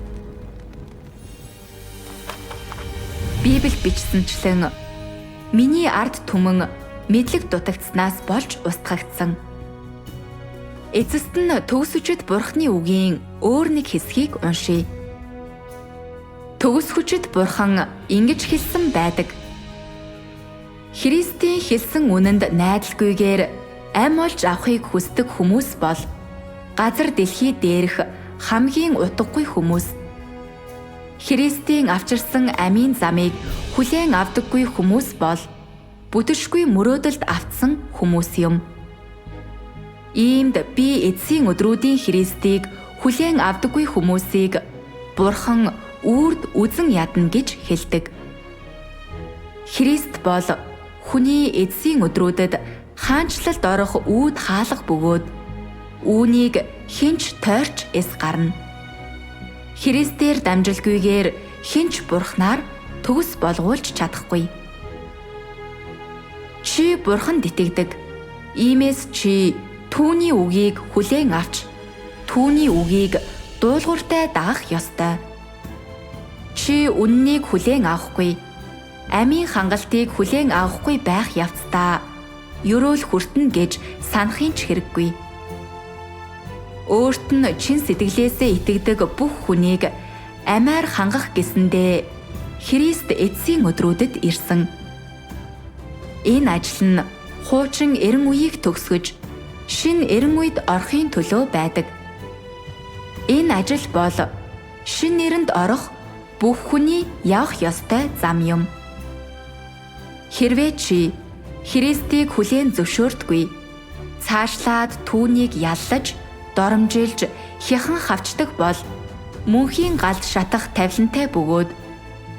Библи бичсэнчлэн миний ард түмэн мэдлэг дутагдсанаас болж устгагдсан. Эцэст нь төгсөчд Бурханы үгийн өөр нэг хэсгийг уншийе. Төгсгөчд Бурхан ингэж хэлсэн байдаг. Христийн хэлсэн үнэнд найдалгүйгээр ам олж авахыг хүсдэг хүмүүс бол газар дэлхий дээрх хамгийн утгагүй хүмүүс. Христийн авчирсан амийн замыг хүлээн авдаггүй хүмүүс бол бүтэршгүй мөрөөдөлд автсан хүмүүс юм. Иймд би эцсийн өдрүүдийн Христийг хүлээн авдаггүй хүмүүсийг Бурхан үрд үзэн ядна гэж хэлдэг. Христ бол хүний эцсийн өдрүүдэд хаанчлалд орох үүд хаалга бөгөөд үүнийг хинч тойрч эс гарна. Христээр дамжилгүйгээр хинч Бурханаар төгс болгуулж чадахгүй. Чи Бурханд итгэдэг. Иймээс чи түүний үгийг хүлээн авч түүний үгийг дуулууртай дагах ёстой. Чи үннийг хүлээн авахгүй, амийн хангалтыг хүлээн авахгүй байх явцдаа ёроол хүртэн гэж санахын ч хэрэггүй. Өөрт нь чин сэтгэлээсээ итгэдэг бүх хүнийг амиар хангах гэсэндээ Христ эцсийн өдрүүдэд ирсэн. Энэ ажил нь хуучин эрен үеийг төгсгөж шинэ эрен үед орохын төлөө байдаг. Энэ ажил бол шинэ эрэнд орох бүх хүний явах ёстой зам юм. Хэрвээ чи Христийг хүлээн зөвшөөрдөггүй, цаашлаад түүнийг яллаж, доромжилж, хяхан хавчдаг бол мөнхийн галд шатах тавилантай бөгөөд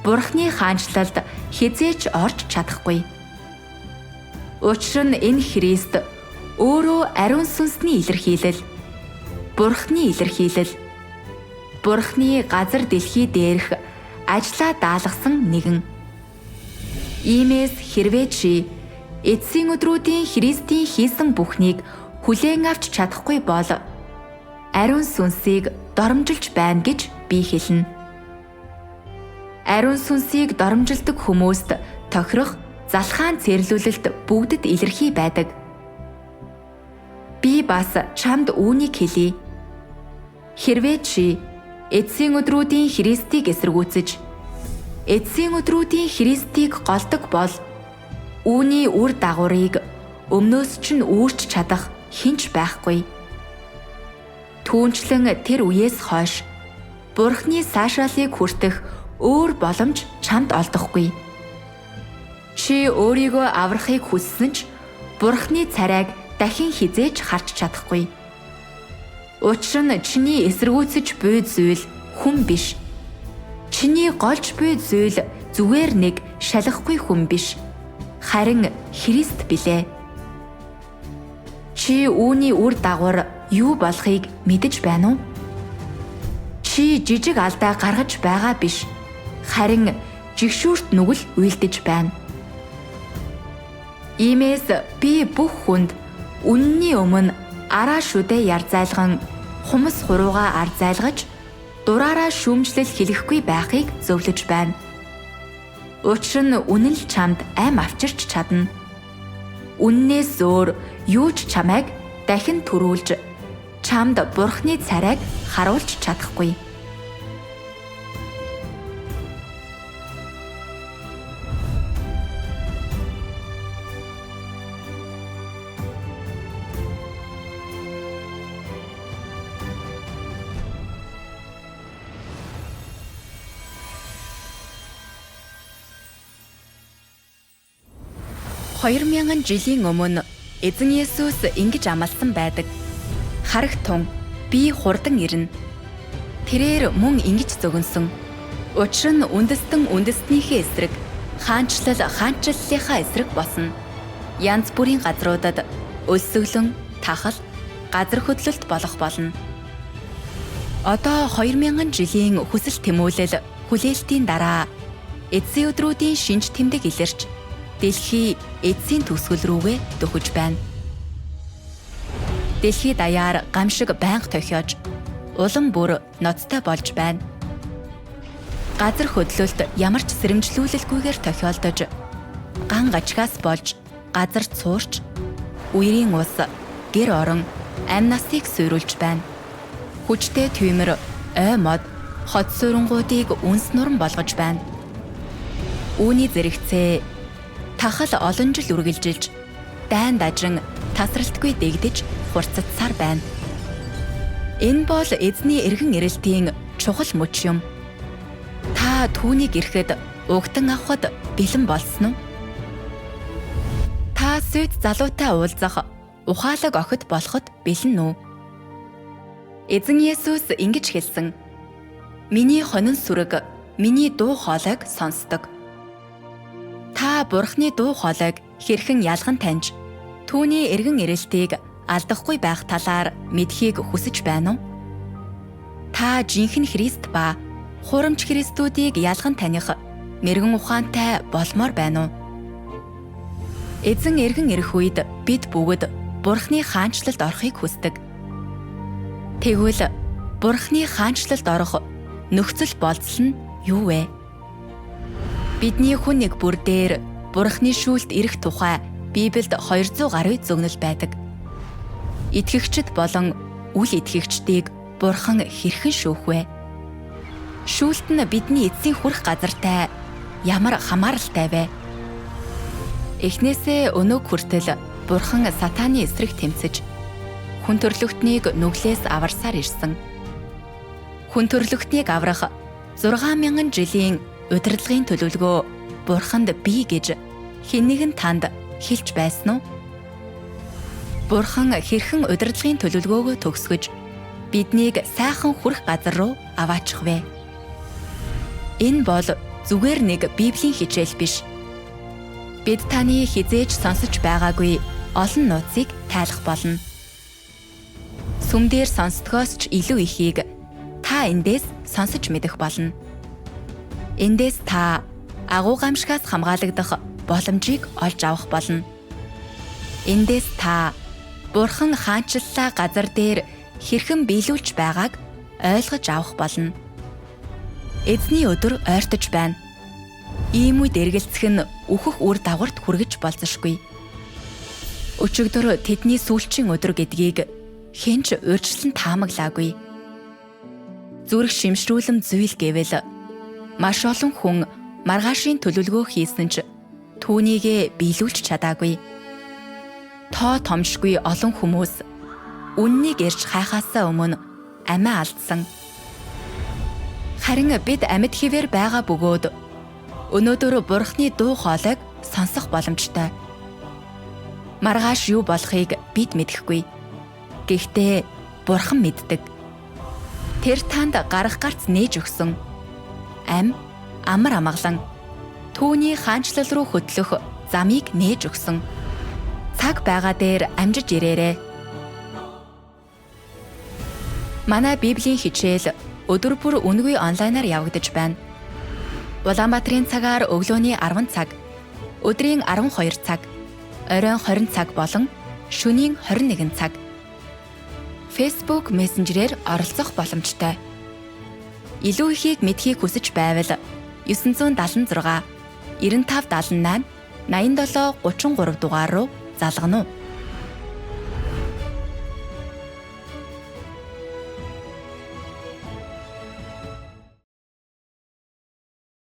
Бурханы хаанчлалд хизээч орж чадахгүй. Учир нь энэ Христ өөрөө ариун сүнсний илэрхийлэл, Бурханы илэрхийлэл, Бурханы газар дэлхий дээрх ажлаа даалгасан нэгэн. Иймээс хэрвээ чи эцсийн өдрүүдийн Христийн хийсэн бүхнийг хүлээн авч чадахгүй бол ариун сүнсийг доромжилж байна гэж би хэлнэ. Ариун сүнсийг доромжилдог хүмүүст тохирох залхаан цэрлүүлэлт бүгдэд илэрхий байдаг. Би бас чамд үүнийг хэлье. Хэрвээ чи эцсийн өдрүүдийн Христийг эсэргүүцэж, эцсийн өдрүүдийн Христийг голдог бол үүний үр дагаврыг өмнөөс чинь үүрч чадах хинч байхгүй. Түүнчлэн тэр үеэс хойш Бурханы сайшаалыг хүртэх өөр боломж чамд олдохгүй. Чи өөрийгөө аврахыг хүссэн ч Бурханы царайг дахин хизээж харж чадахгүй. Учир нь чиний эсэргүүцэж буй зүйл хүн биш. Чиний голж буй зүйл зүгээр нэг шалахгүй хүн биш. Харин Христ билээ. Чи үүний үр дагавар юу болохыг мэдэж байна уу? Чи жижиг алдаа гаргаж байгаа биш. Харин жигшүүрт нүгэл уйлдэж байна. Иймээс би бүх хүнд үнний өмнө араа шүдэ яр зайлган хумс хурууга ар зайлгаж дураараа шүүмжлэл хэлэхгүй байхыг зөвлөж байна. Учир нь үнэн л чамд ам авчирч чадна. Үннээс өөр юу ч чамайг дахин төрүүлж чамд Бурхны царайг харуулж чадахгүй. Хоёр мянган жилийн өмнө Эзэн Есүс ингэж амласан байдаг. Харах тун би хурдан ирнэ. Тэрээр мөн ингэж зөгнсөн. Учир нь үндэстэн үндэстнийхээ эсрэг, хаанчлал хаанчлалынхаа эсрэг босно. Янз бүрийн газруудад өлсөглөн, тахал, газар хөдлөлт болох болно. Одоо 2000 жилийн хүсэл тэмүүлэл хүлээлтийн дараа эцсийн өдрүүдийн шинж тэмдэг илэрч дэлхий эцсийн төгсгөл рүүгээ дөхөж байна. Дэлхий даяар гамшиг байнга тохиож, улам бүр ноцтой болж байна. Газар хөдлөлт ямар ч сэрэмжлүүлэлгүйгээр тохиолдож, ган гачгаас болж, газар цуурч, үерийн ус, гэр орон, амь насыг суйруулж байна. Хүчтэй түймэр, ой мод, хот суурангуудыг үнс нуран болгож байна. Үүний зэрэгцээ тахал олон жил үргэлжилж, дайн дажин тасралтгүй дэгдэж хурцатсаар байна. Энэ бол эзний эргэн ирэлтийн чухал мөч юм. Та түүнийг ирэхэд угтан авахд бэлэн болсон уу? Та сүд залуутай уулзах, ухаалаг охид болоход бэлэн үү? Эзэн Есүс ингэж хэлсэн. Миний хонин сүрэг, миний дуу хоолойг сонсдог. Та Бурхны дуу хоолойг хэрхэн ялган таньж, түүний эргэн ирэлтийг алдахгүй байх талаар мэдхийг хүсэж байна уу? Та жинхэнэ Христ ба хурамч Христүүдийг ялган таних мэрэгэн ухаантай болмоор байна уу? Эзэн эргэн ирэх үед бид бүгд Бурхны хаанчлалд орохыг хүсдэг. Тэгвэл Бурхны хаанчлалд орох нөхцөл болцол нь юу вэ? Бидний хүн нэг бүр дээр Бурхны шүүлт ирэх тухай Библиэд 200 гаруй зөвнөл байдаг. Итгэгчд болон үл итгэгчдийг Бурхан хэрхэн шүүх вэ? Шүүлт нь бидний эцсийн хүрэх газартай ямар хамааралтай вэ? Эхнээсээ өнөөг хүртэл Бурхан сатааны эсрэг тэмцэж, хүн төрлөختнийг нүглээс аварсаар ирсэн. Хүн төрлөختнийг аврах 6000 жилийн удирдлагын төлөвлөгөө Бурханд бий гэж хэн нэгэн танд хэлж байсан уу? Бурхан хэрхэн удирдлагын төлөвлөгөөгөө төгсгөж биднийг сайхан хүрэх газар руу аваачих вэ? Энэ бол зүгээр нэг Библийн хичээл биш. Бид таны хизээж сонсож байгаагүй олон нууцыг тайлах болно. Сүмдэр сонсдгоос ч илүү ихийг та эндээс сонсож мэдэх болно. Эндээс та агуу гамшигаас хамгаалагдах боломжийг олж авах болно. Эндээс та Бурхан хаанчлалаа газар дээр хэрхэн биелүүлж байгааг ойлгож авах болно. Эзний өдөр ойртож байна. Ийм үед эргэлзэх нь үхэх үр дагаварт хүргэж болзошгүй. Өчигдөр тэдний сүүлчийн өдөр гэдгийг хэн ч урьдчилан таамаглаагүй. Зүрх шимшрүүлэм зүйл гэвэл маш олон хүн маргаашийн төлөвлөгөө хийсэн ч түүнийгээ биелүүлж чадаагүй. Тоо томшгүй олон хүмүүс үннийг ирж хайхаасаа өмнө амиа алдсан. Харин бид амьд хിവэр байгаа бөгөөд өнөөдөр Бурхны дуу хоолойг сонсох боломжтой. Маргааш юу болохыг бид мэдэхгүй. Гэхдээ Бурхан мэддэг. Тэр танд гарах гарц нээж өгсөн. Амар амгалан түүний хаанчлал руу хөтлөх замыг нээж өгсөн. Цаг байгаа дээр амжиж ирээрэй. Манай Библийн хичээл өдөр бүр үнэгүй онлайнаар явагдаж байна. Улаанбаатарын цагаар өглөөний 10 цаг, өдрийн 12 цаг, оройн 20 цаг болон шөнийн 21 цаг. Facebook Messenger-ээр оролцох боломжтой. Илүү ихийг мэдхийг хүсэж байвал 976 9578 87 33 дугаар руу залгана уу.